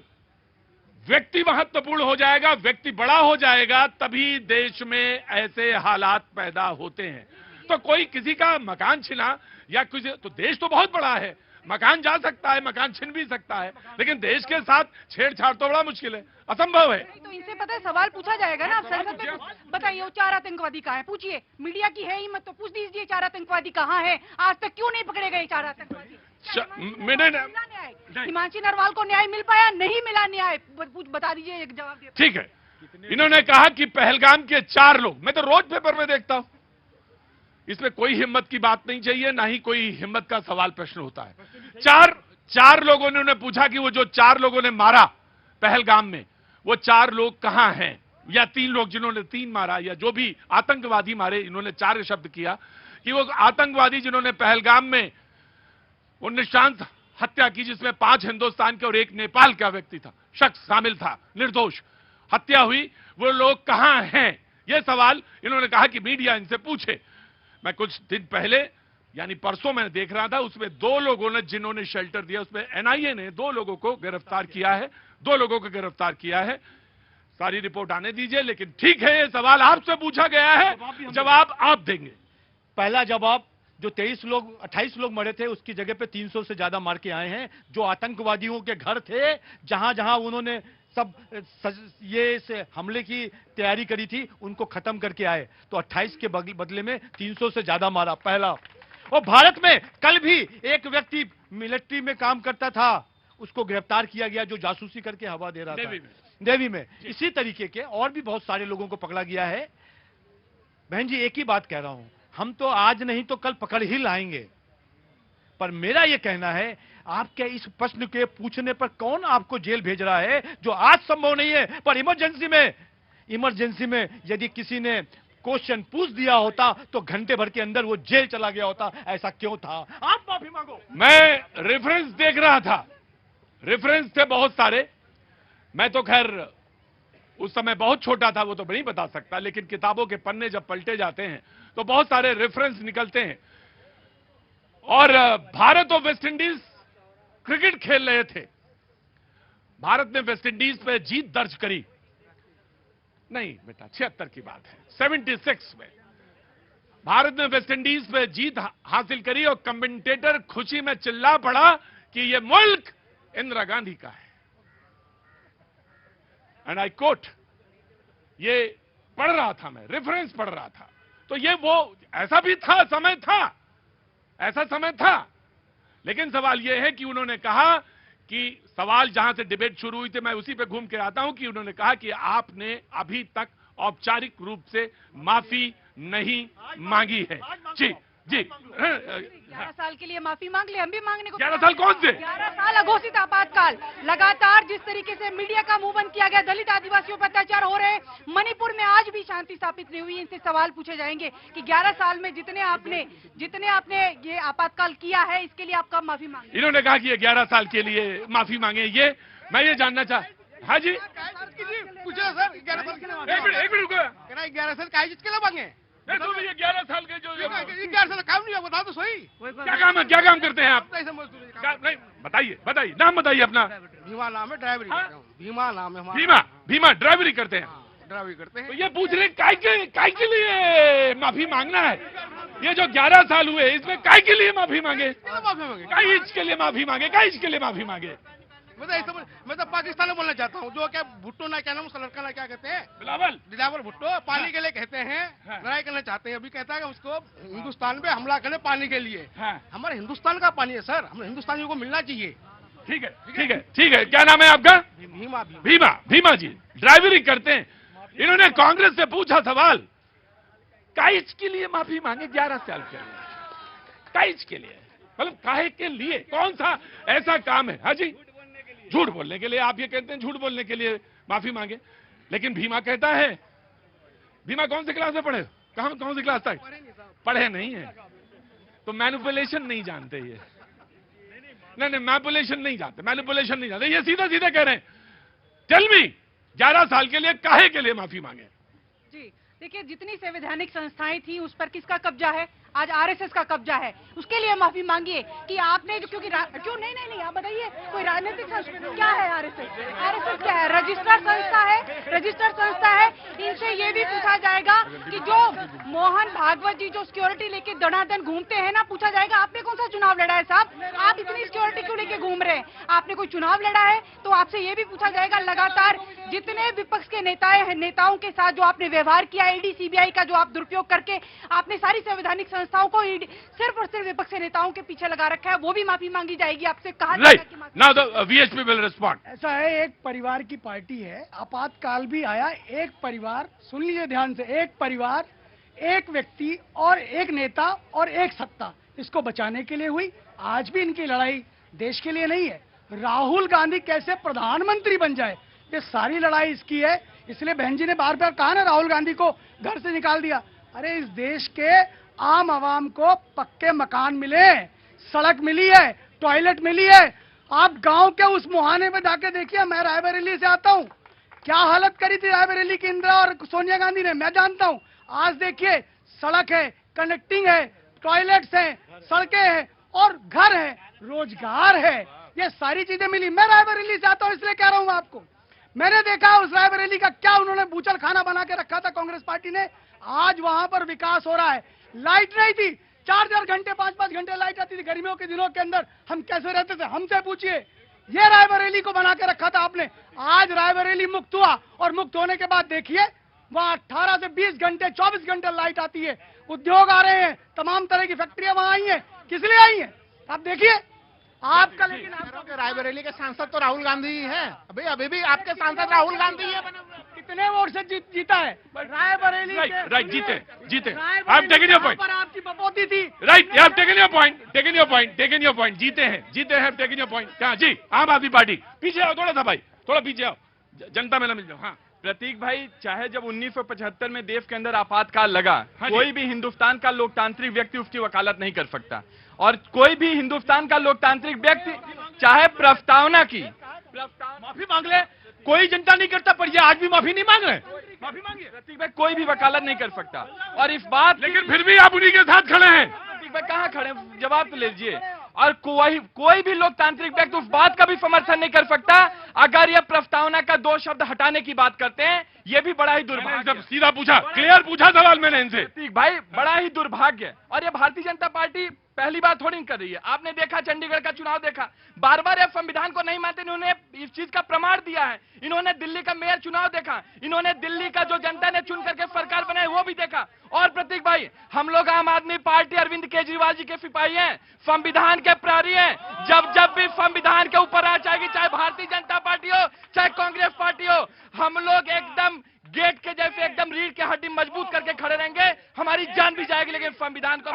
व्यक्ति महत्वपूर्ण हो जाएगा, व्यक्ति बड़ा हो जाएगा, तभी देश में ऐसे हालात पैदा होते हैं। तो कोई किसी का मकान छिना या कुछ, तो देश तो बहुत बड़ा है, मकान जा सकता है, मकान छिन भी सकता है, लेकिन देश के साथ छेड़छाड़ तो बड़ा मुश्किल है, असंभव है। तो इनसे पता है सवाल पूछा जाएगा ना, आप संसद में बताइए वो 4 आतंकवादी कहाँ है, पूछिए, मीडिया की है ही मत तो पूछ दीजिए 4 आतंकवादी कहाँ है, आज तक क्यों नहीं पकड़े गए 4 आतंकवादी? हिमांशी नरवाल को न्याय मिल पाया? नहीं मिला न्याय, बता दीजिए, एक जवाब दिए। ठीक है, इन्होंने कहा कि पहलगाम के 4 लोग, मैं तो रोज पेपर में देखता हूं, इसमें कोई हिम्मत की बात नहीं चाहिए, ना ही कोई हिम्मत का सवाल प्रश्न होता है। चार लोगों ने उन्हें पूछा कि वो जो 4 लोगों ने मारा पहलगाम में, वो 4 लोग कहां हैं, या 3 लोग जिन्होंने 3 मारा, या जो भी आतंकवादी मारे, इन्होंने 4 शब्द किया कि वो आतंकवादी जिन्होंने पहलगाम में वो निशांत हत्या की, जिसमें 5 हिंदुस्तान के और 1 नेपाल का व्यक्ति था, शख्स शामिल था, निर्दोष हत्या हुई, वो लोग कहां हैं? ये सवाल इन्होंने कहा कि मीडिया इनसे पूछे। मैं कुछ दिन पहले, यानी परसों, मैंने देख रहा था, उसमें 2 लोगों ने जिन्होंने शेल्टर दिया, उसमें एनआईए ने 2 लोगों को गिरफ्तार किया है, 2 लोगों को गिरफ्तार किया है। सारी रिपोर्ट आने दीजिए, लेकिन ठीक है, ये सवाल आपसे पूछा गया है, जवाब आप देंगे। पहला जवाब, जो 28 लोग मरे थे, उसकी जगह पे 300 से ज्यादा मार के आए हैं। जो आतंकवादियों के घर थे, जहां जहां उन्होंने सब ये हमले की तैयारी करी थी, उनको खत्म करके आए, तो 28 के बदले में 300 से ज्यादा मारा, पहला। और भारत में कल भी एक व्यक्ति मिलिट्री में काम करता था, उसको गिरफ्तार किया गया, जो जासूसी करके हवा दे रहा था नेवी में। इसी तरीके के और भी बहुत सारे लोगों को पकड़ा गया है। बहन जी, एक ही बात कह रहा हूं, हम तो आज नहीं तो कल पकड़ ही लाएंगे, पर मेरा यह कहना है, आपके इस प्रश्न के पूछने पर कौन आपको जेल भेज रहा है, जो आज संभव नहीं है, पर इमरजेंसी में यदि किसी ने क्वेश्चन पूछ दिया होता तो घंटे भर के अंदर वो जेल चला गया होता। ऐसा क्यों था? आप माफी मांगो। मैं रेफरेंस देख रहा था, रेफरेंस थे बहुत सारे। मैं तो खैर उस समय बहुत छोटा था, वो तो नहीं बता सकता, लेकिन किताबों के पन्ने जब पलटे जाते हैं तो बहुत सारे रेफरेंस निकलते हैं। और भारत और वेस्ट इंडीज क्रिकेट खेल रहे थे, भारत ने वेस्ट इंडीज पे जीत दर्ज करी, नहीं बेटा 76 की बात है, 76 में भारत ने वेस्ट इंडीज पे जीत हासिल करी, और कमेंटेटर खुशी में चिल्ला पड़ा कि ये मुल्क इंदिरा गांधी का है। एंड आई कोट, ये पढ़ रहा था, मैं रेफरेंस पढ़ रहा था, तो ये वो ऐसा भी था, समय था, ऐसा समय था। लेकिन सवाल यह है कि उन्होंने कहा कि सवाल जहां से डिबेट शुरू हुई थी, मैं उसी पे घूम के आता हूं, कि उन्होंने कहा कि आपने अभी तक औपचारिक रूप से माफी नहीं मांगी है। जी जी 11 साल के लिए माफी मांग ले, हम भी मांगने को 11 साल कौन से? 11 साल अघोषित आपातकाल, लगातार जिस तरीके से मीडिया का मुंह बंद किया गया, दलित आदिवासियों पर अत्याचार हो रहे, मणिपुर में आज भी शांति स्थापित नहीं हुई। इनसे सवाल पूछे जाएंगे कि 11 साल में जितने आपने ये आपातकाल किया है, इसके लिए आप कब माफी मांगे? इन्होंने कहा कि ये 11 साल के लिए माफी मांगे। ये मैं ये जानना हाँ जी पूछो सर 11 साल के लिए एक मिनट रुको। 11 साल का किसके लिए मांगे? ये 11 साल के जो 11 साल काम नहीं बता तो सही। क्या काम करते हैं आप? नहीं बताइए नाम बताइए अपना। भीमा नाम है, ड्राइवरी करता हूं। भीमा नाम है हमारा। भीमा ड्राइवरी करते हैं। ड्राइवरी करते हैं। तो ये पूछ रहे काय के लिए माफी मांगना है? ये जो 11 साल हुए इसमें काय के लिए माफी मांगे? काइज के लिए माफी मांगे, काइज के लिए माफी मांगे। मैं तो पाकिस्तान में बोलना चाहता हूँ, जो क्या भुट्टो ना क्या नाम उस लड़का ना क्या कहते हैं, बिलावल भुट्टो, पानी के लिए कहते हैं, लड़ाई करना चाहते हैं। अभी कहता है कि उसको हिंदुस्तान पे हमला करने पानी के लिए। हमारे हिंदुस्तान का पानी है सर, हम हिंदुस्तानियों को मिलना चाहिए। ठीक है। क्या नाम है आपका? भीमा जी ड्राइवरी करते हैं। इन्होंने कांग्रेस से पूछा सवाल, काइज के लिए माफी मांगे 11 साल के लिए? काइज के लिए मतलब काहे के लिए? कौन सा ऐसा काम है? हाँ जी, झूठ बोलने के लिए। आप ये कहते हैं झूठ बोलने के लिए माफी मांगे, लेकिन भीमा कहता है, भीमा कौन सी क्लास में पढ़े? कौन सी क्लास तक पढ़े? नहीं है तो मैनिपुलेशन नहीं जानते ये। नहीं मैनिपुलेशन नहीं जानते, ये सीधा कह रहे हैं। टेल मी 11 साल के लिए काहे के लिए माफी मांगे? जी देखिए, जितनी संवैधानिक संस्थाएं थी उस पर किसका कब्जा है? आज आरएसएस का कब्जा है। उसके लिए माफी मांगिए कि आपने क्योंकि क्यों नहीं आप बताइए, कोई राजनीतिक क्या है आरएसएस? आरएसएस क्या है? रजिस्टर्ड संस्था है। इनसे ये भी पूछा जाएगा कि जो मोहन भागवत जी जो सिक्योरिटी लेके दनादन घूमते हैं ना, पूछा जाएगा आपने कौन सा चुनाव लड़ा है साहब? आप इतनी सिक्योरिटी क्यों लेके घूम रहे हैं? आपने कोई चुनाव लड़ा है? तो आपसे ये भी पूछा जाएगा, लगातार जितने विपक्ष के नेताओं के साथ जो आपने व्यवहार किया, ईडी सीबीआई का जो आप दुरुपयोग करके आपने सारी संवैधानिक संस्थाओं को सिर्फ और सिर्फ विपक्ष नेताओं के पीछे लगा रखा है, वो भी माफी मांगी जाएगी आपसे। कहा now the VHP will respond. ऐसा है, एक परिवार की पार्टी है, आपातकाल भी आया, एक परिवार, सुन लीजिए ध्यान से, एक परिवार, एक व्यक्ति और एक नेता और एक सत्ता, इसको बचाने के लिए हुई। आज भी इनकी लड़ाई देश के लिए नहीं है, राहुल गांधी कैसे प्रधानमंत्री बन जाए, ये सारी लड़ाई इसकी है। इसलिए बहन जी ने बार बार कहा ना, राहुल गांधी को घर से निकाल दिया। अरे इस देश के आम आवाम को पक्के मकान मिले, सड़क मिली है, टॉयलेट मिली है। आप गांव के उस मुहाने में जाके देखिए, मैं रायबरेली से आता हूं, क्या हालत करी थी रायबरेली की इंदिरा और सोनिया गांधी ने, मैं जानता हूं। आज देखिए सड़क है, कनेक्टिंग है, टॉयलेट्स हैं, सड़कें हैं और घर है, रोजगार है, ये सारी चीजें मिली। मैं रायबरेली से आता हूं, इसलिए कह रहा हूं आपको। मैंने देखा उस रायबरेली का क्या उन्होंने बूचल खाना बना के रखा था कांग्रेस पार्टी ने। आज वहां पर विकास हो रहा है। लाइट नहीं थी, 4-4 घंटे 5-5 घंटे लाइट आती थी गर्मियों के दिनों के अंदर, हम कैसे रहते थे? हमसे पूछिए। ये रायबरेली को बना के रखा था आपने। आज रायबरेली मुक्त हुआ और मुक्त होने के बाद देखिए वहां 18 से 20 घंटे 24 घंटे लाइट आती है, उद्योग आ रहे हैं, तमाम तरह की फैक्ट्रियां वहां आई हैं। किस लिए आई हैं आप देखिए। आपका लेकिन आपके रायबरेली के सांसद तो राहुल गांधी ही है। अभी भी आपके सांसद राहुल गांधी ही है। कितने वोट से जीता है रायबरेली? राइट जीते। I am taking your point. पर आपकी बपोती थी। Right, I am taking your point. जीते हैं, टेकिंग योर पॉइंट। क्या जी? आम आदमी पार्टी। पीछे आओ थोड़ा सा भाई, थोड़ा पीछे आओ, जनता मेला मिल जाओ। हाँ प्रतीक भाई, चाहे जब 1975 में देश के अंदर आपातकाल लगा, कोई भी हिंदुस्तान का लोकतांत्रिक व्यक्ति उसकी वकालत नहीं कर सकता। और कोई भी हिंदुस्तान का लोकतांत्रिक व्यक्ति चाहे प्रस्तावना की माफी मांग ले, कोई जनता नहीं करता, पर ये आज भी माफी नहीं मांग रहे। माफी मांगिए प्रतीक भाई, कोई भी वकालत नहीं कर सकता। और इस बात, लेकिन फिर भी आप उन्हीं के साथ खड़े हैं। प्रतीक भाई कहाँ खड़े, जवाब तो लीजिए। और कोई भी लोकतांत्रिक व्यक्ति उस बात का भी समर्थन नहीं कर सकता अगर ये प्रस्तावना का 2 शब्द हटाने की बात करते हैं। ये भी बड़ा ही दुर्भाग्य। सीधा पूछा, क्लियर पूछा सवाल मैंने इनसे। प्रतीक भाई बड़ा ही दुर्भाग्य। और ये भारतीय जनता पार्टी पहली बार थोड़ी कर रही है। आपने देखा चंडीगढ़ का चुनाव देखा, बार बार संविधान को नहीं मानते, इन्होंने इस चीज का प्रमाण दिया है। इन्होंने दिल्ली का मेयर चुनाव देखा, इन्होंने दिल्ली का जो जनता ने चुन करके सरकार बनाई वो भी देखा। और प्रतीक भाई, हम लोग आम आदमी पार्टी अरविंद केजरीवाल जी के सिपाही हैं, संविधान के प्रहरी हैं। जब भी संविधान के ऊपर आ जाएगी, चाहे भारतीय जनता पार्टी हो चाहे कांग्रेस पार्टी हो, हम लोग एकदम गेट के जैसे एकदम रीढ़ के हड्डी मजबूत करके खड़े रहेंगे, हमारी जान भी जाएगी लेकिन संविधान को।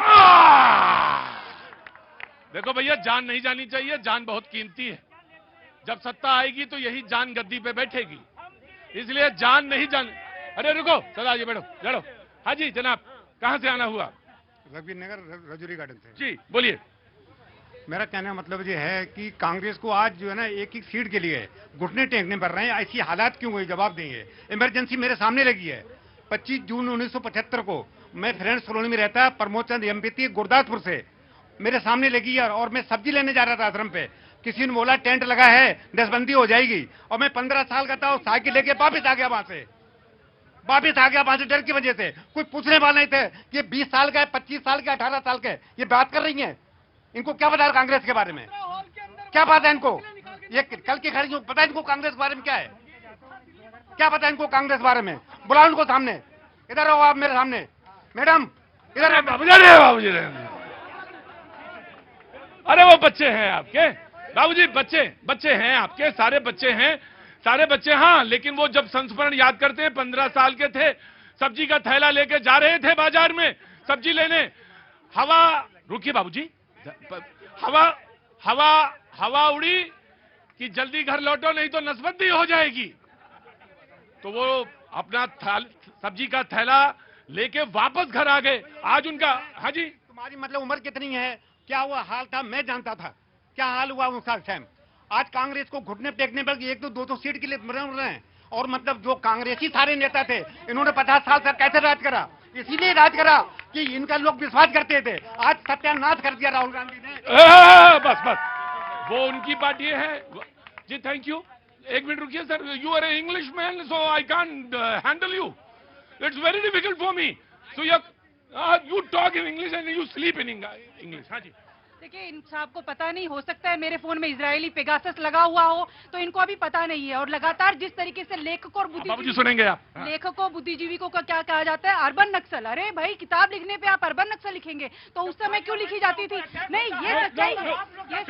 देखो भैया, जान नहीं जानी चाहिए, जान बहुत कीमती है। जब सत्ता आएगी तो यही जान गद्दी पे बैठेगी, इसलिए जान नहीं जान। अरे रुको सदा जी, बैठो बैठो। हाँ जी जनाब, कहां से आना हुआ? रघुवीर नगर, रजौरी गार्डन से। जी बोलिए। मेरा कहने का मतलब ये है कि कांग्रेस को आज जो है ना एक एक सीट के लिए घुटने टेकने पड़ रहे हैं। ऐसी हालात क्यों हुई, जवाब देंगे। इमरजेंसी मेरे सामने लगी है। 25 जून 1975 को मैं फ्रेंड्स कॉलोनी में रहता, प्रमोद चंद एमपी थी गुरदासपुर से, मेरे सामने लगी है और मैं सब्जी लेने जा रहा था आश्रम पे। किसी ने बोला टेंट लगा है, नसबंदी हो जाएगी, और मैं 15 साल का था और साइकिल लेके वापिस आ गया वहां से, डर की वजह से। कोई पूछने वाला नहीं थे कि 20 साल का है, 25 साल का, 18 साल का, ये बात कर रही है। इनको क्या पता है कांग्रेस के बारे में? क्या पता है इनको? ये कल की खड़ी पता है इनको कांग्रेस के बारे में क्या है? क्या पता है इनको कांग्रेस के बारे में? बुलाओ उनको सामने, इधर आओ आप मेरे सामने। मैडम इधर। बाबूजी अरे वो बच्चे हैं आपके बाबूजी, बच्चे हैं आपके, सारे बच्चे। हाँ, लेकिन वो जब संस्मरण याद करते हैं, 15 साल के थे, सब्जी का थैला लेके जा रहे थे बाजार में सब्जी लेने। हवा रुकिए बाबूजी, हवा उड़ी कि जल्दी घर लौटो नहीं तो नसबंदी हो जाएगी। तो वो अपना सब्जी का थैला लेके वापस घर आ गए। आज उनका। हाँ जी, तुम्हारी मतलब उम्र कितनी है? क्या हुआ हाल था मैं जानता था, क्या हाल हुआ उस टाइम। आज कांग्रेस को घुटने टेकने पर 1-2 सीट के लिए मर रहे हैं। और मतलब जो कांग्रेसी सारे नेता थे, इन्होंने 50 साल तक कैसे राज करा? इसीलिए राज करा कि इनका लोग विश्वास करते थे। आज सत्यानाश कर दिया राहुल गांधी ने। बस वो उनकी पार्टी है जी। Thank you. एक मिनट रुकिए sir, you are a English man so I can't handle you, it's very difficult for me, so you talk in English and you sleep in English. हाँ जी देखिए, इन साहब को पता नहीं, हो सकता है मेरे फोन में इजरायली पेगासस लगा हुआ हो, तो इनको अभी पता नहीं है। और लगातार जिस तरीके से लेखकों और बुद्धिजीवी, सुनेंगे आप, लेखकों बुद्धिजीवी का क्या कहा जाता है, अर्बन नक्सल। अरे भाई, किताब लिखने पे आप अर्बन नक्सल लिखेंगे तो उस समय क्यों लिखी जाती थी? नहीं, ये सच्चाई है, ये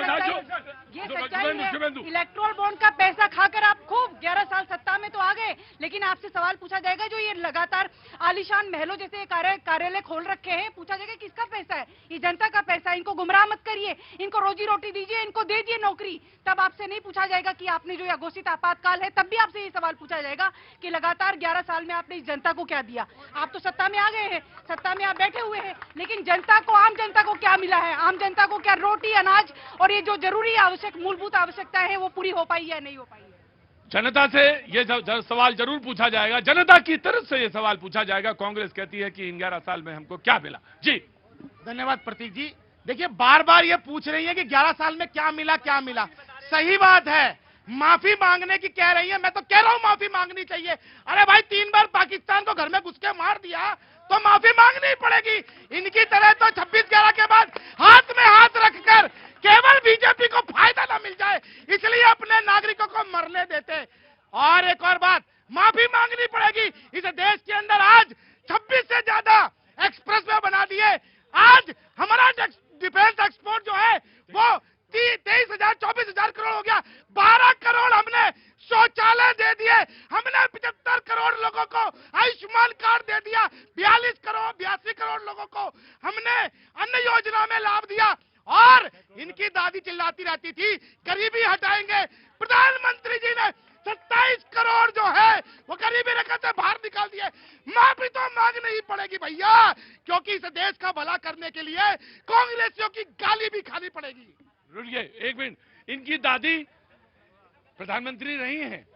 सच्चाई है। इलेक्ट्रोल बॉन्ड का पैसा खाकर आप खूब 11 साल सत्ता में तो आ गए, लेकिन आपसे सवाल पूछा जाएगा, जो ये लगातार आलीशान महलों जैसे कार्यालय खोल रखे हैं, पूछा जाएगा किसका पैसा है? ये जनता का पैसा है। इनको गुमराह मत करिए, इनको रोजी रोटी दीजिए, इनको दे दिए नौकरी। तब आपसे नहीं पूछा जाएगा कि आपने जो घोषित आपातकाल है, तब भी आपसे ये सवाल पूछा जाएगा कि लगातार 11 साल में आपने इस जनता को क्या दिया। आप तो सत्ता में आ गए हैं, सत्ता में आप बैठे हुए हैं, लेकिन जनता को, आम जनता को क्या मिला है? आम जनता को क्या रोटी, अनाज और ये जो जरूरी आवश्यक मूलभूत आवश्यकता है वो पूरी हो पाई या नहीं हो पाई? जनता से ये सवाल जरूर पूछा जाएगा, जनता की तरफ से ये सवाल पूछा जाएगा। कांग्रेस कहती है कि इन 11 साल में हमको क्या मिला। जी धन्यवाद प्रतीक जी। देखिए, बार बार ये पूछ रही है कि 11 साल में क्या मिला। सही बात है, माफी मांगने की कह रही है, मैं तो कह रहा हूं माफी मांगनी चाहिए। अरे भाई, 3 बार पाकिस्तान को घर में घुस के मार दिया तो माफी मांगनी ही पड़ेगी। इनकी तरह तो 26/11 के बाद हाथ में हाथ रखकर केवल बीजेपी को फायदा ना मिल जाए, इसलिए अपने नागरिकों को मरने देते। और एक और बात, माफी मांगनी पड़ेगी। इस देश के अंदर आज 26 से ज्यादा एक्सप्रेस वे बना दिए। आज हमारा डिफेंस एक्सपोर्ट जो है वो 23,000 24,000 करोड़ हो गया। 12 करोड़ हमने शौचालय दे दिए। हमने 75 करोड़ लोगों को आयुष्मान कार्ड दे दिया। 82 करोड़ लोगों को हमने अन्य योजना में लाभ दिया। और इनकी दादी चिल्लाती रहती थी गरीबी हटाएंगे। प्रधानमंत्री जी ने 27 करोड़ जो है वो गरीबी रेखा से बाहर निकाल दिए। माफी तो मांगनी ही पड़ेगी भैया, क्योंकि इस देश का भला करने के लिए कांग्रेसियों की गाली भी खानी पड़ेगी। रुकिए एक मिनट, इनकी दादी प्रधानमंत्री रही हैं,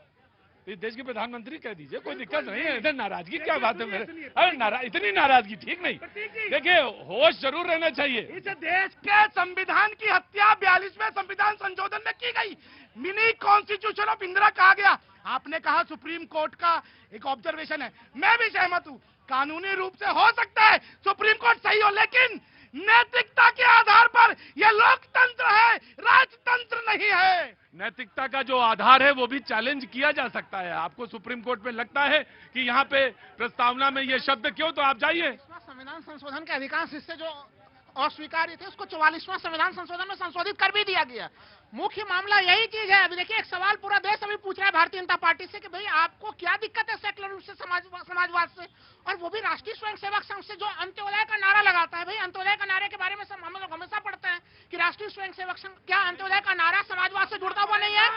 इस देश के प्रधानमंत्री कह दीजिए, कोई दिक्कत नहीं है। इधर नाराजगी क्या बात है मेरे? अरे इतनी नाराजगी ठीक नहीं। देखिए, होश जरूर रहना चाहिए। इस देश के संविधान की हत्या 42वें संविधान संशोधन में की गई। मिनी कॉन्स्टिट्यूशन ऑफ इंदिरा कहा गया। आपने कहा सुप्रीम कोर्ट का एक ऑब्जर्वेशन है, मैं भी सहमत हूं। कानूनी रूप से हो सकता है सुप्रीम कोर्ट सही हो, लेकिन नैतिकता के आधार पर यह लोकतंत्र है, राजतंत्र नहीं है। नैतिकता का जो आधार है वो भी चैलेंज किया जा सकता है। आपको सुप्रीम कोर्ट में लगता है कि यहाँ पे प्रस्तावना में ये शब्द क्यों, तो आप जाइए। संविधान संशोधन के अधिकांश हिस्से जो अस्वीकार्य थे उसको 44वां संविधान संशोधन में संशोधित कर भी दिया गया। मुख्य मामला यही चीज है। अभी देखिए एक सवाल पूरा देश अभी पूछ रहा है भारतीय जनता पार्टी से कि भाई आपको क्या दिक्कत है सेक्युलर से, समाजवाद से, और वो भी राष्ट्रीय स्वयंसेवक संघ से जो अंत्योदय का नारा लगाता है। भाई अंत्योदय का नारे के बारे में हम लोग हमेशा पढ़ते हैं कि राष्ट्रीय स्वयंसेवक संघ, क्या अंत्योदय का नारा समाजवाद से जुड़ता हुआ नहीं है?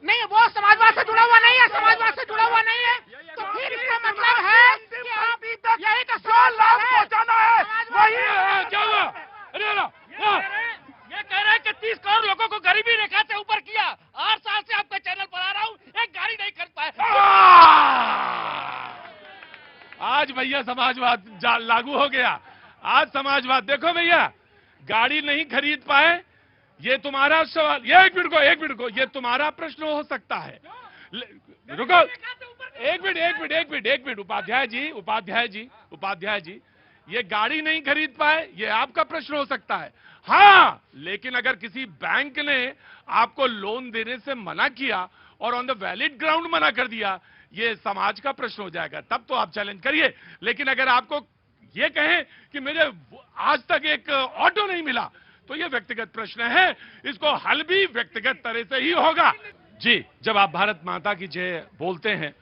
नहीं, वो समाजवाद से जुड़ा हुआ नहीं है, समाजवाद से जुड़ा हुआ नहीं है। तो फिर इसका मतलब है कि आप यही तो लाभ पहुंचाना है, वही क्या हुआ? अरे ये कह रहे हैं कि 30 करोड़ लोगों को गरीबी रेखा से ऊपर किया। 8 साल से आपके चैनल पर आ रहा हूँ, एक गाड़ी नहीं खरीद पाए। आज भैया समाजवाद लागू हो गया। आज समाजवाद देखो भैया, गाड़ी नहीं खरीद पाए, ये तुम्हारा सवाल। ये एक मिनट को, ये तुम्हारा प्रश्न हो सकता है। रुको, एक मिनट, उपाध्याय जी, ये गाड़ी नहीं खरीद पाए, ये आपका प्रश्न हो सकता है। हाँ, लेकिन अगर किसी बैंक ने आपको लोन देने से मना किया और ऑन द वैलिड ग्राउंड मना कर दिया, ये समाज का प्रश्न हो जाएगा, तब तो आप चैलेंज करिए। लेकिन अगर आपको ये कहें कि मुझे आज तक एक ऑटो नहीं मिला, तो ये व्यक्तिगत प्रश्न है, इसको हल भी व्यक्तिगत तरह से ही होगा। जी, जब आप भारत माता की जय बोलते हैं,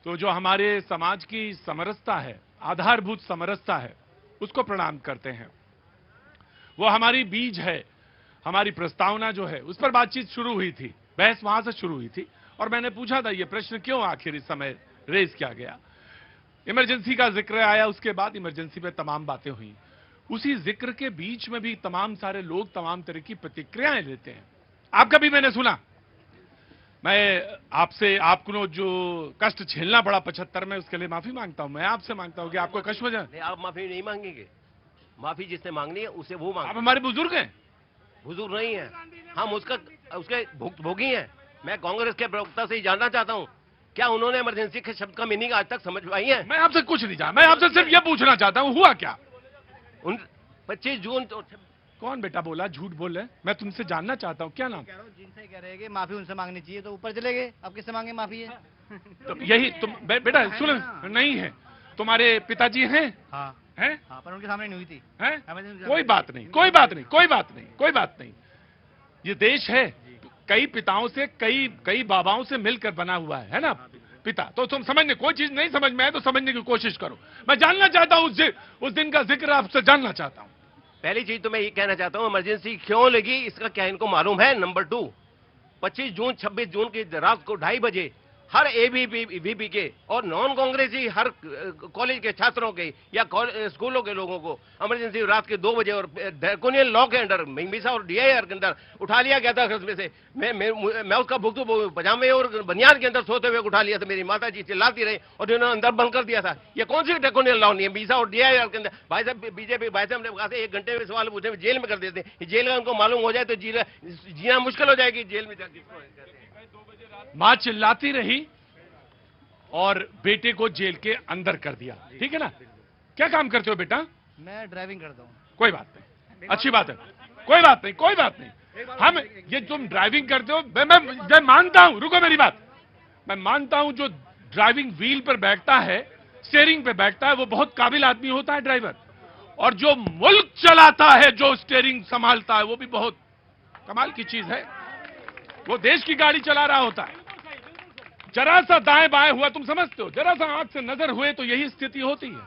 तो जो हमारे समाज की समरसता है, आधारभूत समरसता है, उसको प्रणाम करते हैं। वो हमारी बीज है, हमारी प्रस्तावना जो है, उस पर बातचीत शुरू हुई थी, बहस वहां से शुरू हुई थी, और मैंने पूछा था ये प्रश्न क्यों आखिर इस समय रेज किया गया। इमरजेंसी का जिक्र आया, उसके बाद इमरजेंसी पे तमाम बातें हुई। उसी जिक्र के बीच में भी तमाम सारे लोग तमाम तरह की प्रतिक्रियाएं लेते हैं। आपका भी मैंने सुना। मैं आपसे, आपको जो कष्ट झेलना पड़ा 75 में, उसके लिए माफी मांगता हूं। मैं आपसे मांगता हूं कि आपको कष्ट हो जाए। आप माफी नहीं मांगेंगे, माफी जिसने मांगनी है उसे वो मांगे। आप हमारे बुजुर्ग हैं। बुजुर्ग नहीं है हम, उसके भुक्तभोगी हैं। मैं कांग्रेस के प्रवक्ता से ही जानना चाहता हूं, क्या उन्होंने इमरजेंसी के शब्द का मीनिंग आज तक समझ पाई है? मैं आपसे कुछ नहीं जानता, मैं आपसे सिर्फ यह पूछना चाहता हूं, हुआ क्या? 25 जून कौन बेटा बोला, झूठ बोल रहे? मैं तुमसे जानना चाहता हूं, क्या नाम? जिनसे कह रहे हैं कि माफी उनसे मांगनी चाहिए, तो ऊपर चले गए, अब किससे मांगे माफी है? तो यही तुम बेटा सुनो, नहीं है, तुम्हारे पिताजी हैं? हाँ हैं? हाँ, पर उनके सामने नहीं हुई थी। हैं? कोई बात नहीं। ये देश है, कई पिताओं से, कई बाबाओं से मिलकर बना हुआ है ना पिता। तो तुम समझने, कोई चीज नहीं समझ में आए तो समझने की कोशिश करो। मैं जानना चाहता हूं, उस दिन का जिक्र आपसे जानना चाहता हूं। पहली चीज तो मैं ये कहना चाहता हूं, इमरजेंसी क्यों लगी इसका क्या इनको मालूम है? नंबर 2, 25 जून 26 जून की रात को 2:30 बजे हर एबीवीपी के और नॉन कांग्रेसी हर कॉलेज के छात्रों के या स्कूलों के लोगों को इमरजेंसी रात के 2 बजे और ड्रैकोनियन लॉ के अंडर, मिसा और डीआईआर के अंदर उठा लिया गया था। में से मैं उसका भुगतू पजामे और बनियान के अंदर सोते हुए उठा लिया था। मेरी माता जी चिल्लाती रही और जिन्होंने अंदर बंद कर दिया था। ये कौन सी ड्रैकोनियन लॉ नहीं है? मिसा और डीआईआर के अंदर भाई साहब, बीजेपी भाई साहब ने कहा था 1 घंटे में सवाल पूछे जेल में कर देते हैं। जेल का उनको मालूम हो जाए तो जीना मुश्किल हो जाएगी जेल में जाके। मां चिल्लाती रही और बेटे को जेल के अंदर कर दिया, ठीक है ना? क्या काम करते हो बेटा? मैं ड्राइविंग करता हूँ। कोई बात नहीं, अच्छी बात है, कोई बात नहीं। हम ये तुम ड्राइविंग करते हो, मैं मानता हूं, रुको मेरी बात, मैं मानता हूं जो ड्राइविंग व्हील पर बैठता है, स्टीयरिंग पे बैठता है, वो बहुत काबिल आदमी होता है ड्राइवर। और जो मुल्क चलाता है, जो स्टीयरिंग संभालता है, वो भी बहुत कमाल की चीज है। वो देश की गाड़ी चला रहा होता है। जरा सा दाएं बाएं हुआ, तुम समझते हो, जरा सा आंख से नजर हुए तो यही स्थिति होती है।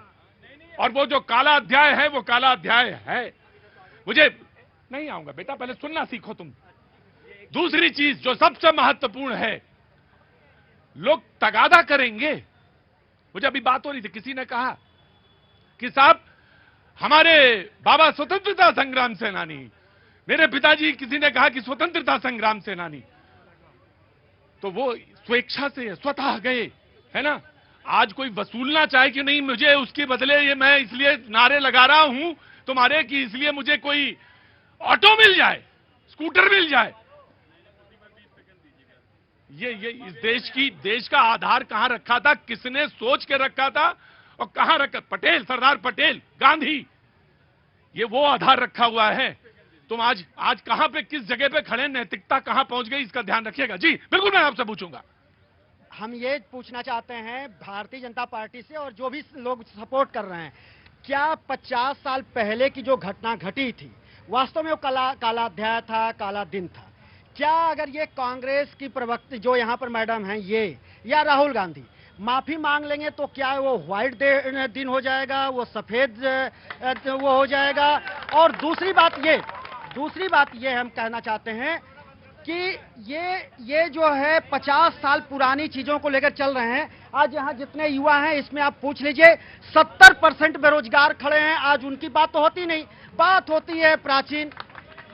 और वो जो काला अध्याय है, वो काला अध्याय है। मुझे नहीं आऊंगा बेटा, पहले सुनना सीखो तुम। दूसरी चीज जो सबसे महत्वपूर्ण है, लोग तगादा करेंगे। मुझे अभी बात हो रही थी, किसी ने कहा कि साहब हमारे बाबा स्वतंत्रता संग्राम सेनानी, मेरे पिताजी किसी ने कहा कि स्वतंत्रता संग्राम सेनानी, तो वो स्वेच्छा से स्वतः गए, है ना? आज कोई वसूलना चाहे कि नहीं मुझे उसके बदले ये मैं इसलिए नारे लगा रहा हूं तुम्हारे कि इसलिए मुझे कोई ऑटो मिल जाए, स्कूटर मिल जाए। ये इस देश का आधार कहां रखा था, किसने सोच के रखा था और कहां रखा? पटेल, सरदार पटेल, गांधी, ये वो आधार रखा हुआ है। तुम आज कहां पे, किस जगह पे खड़े, नैतिकता कहां पहुंच गई, इसका ध्यान रखिएगा। जी बिल्कुल, मैं आपसे पूछूंगा। हम ये पूछना चाहते हैं भारतीय जनता पार्टी से और जो भी लोग सपोर्ट कर रहे हैं, क्या 50 साल पहले की जो घटना घटी थी वास्तव में वो काला अध्याय था, काला दिन था? क्या अगर ये कांग्रेस की प्रवक्ता जो यहाँ पर मैडम हैं ये या राहुल गांधी माफी मांग लेंगे तो क्या वो व्हाइट दिन हो जाएगा, वो सफेद वो हो जाएगा? और दूसरी बात ये हम कहना चाहते हैं कि ये जो है 50 साल पुरानी चीजों को लेकर चल रहे हैं। आज यहाँ जितने युवा हैं इसमें आप पूछ लीजिए 70% बेरोजगार खड़े हैं। आज उनकी बात तो होती नहीं, बात होती है प्राचीन।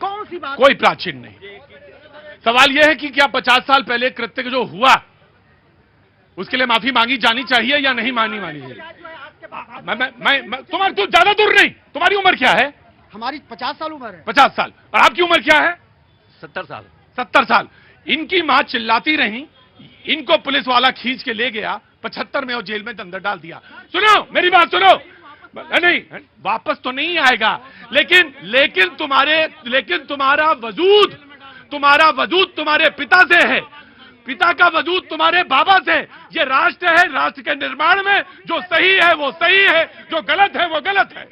कौन सी बात? कोई प्राचीन नहीं। सवाल यह है कि क्या 50 साल पहले कृत्य जो हुआ उसके लिए माफी मांगी जानी चाहिए या नहीं मांगी चाहिए? तुम्हारी तू ज्यादा दूर नहीं, तुम्हारी उम्र क्या है? हमारी 50 साल उम्र है। 50 साल। और आपकी उम्र क्या है? 70 साल। 70 साल। इनकी मां चिल्लाती रही, इनको पुलिस वाला खींच के ले गया, 75 में वो जेल में अंदर डाल दिया। सुनो मेरी बात सुनो, नहीं वापस तो नहीं आएगा, लेकिन तुम्हारा वजूद तुम्हारे पिता से है, पिता का वजूद तुम्हारे बाबा से। ये राष्ट्र है, राष्ट्र के निर्माण में जो सही है वो सही है, जो गलत है वो गलत है।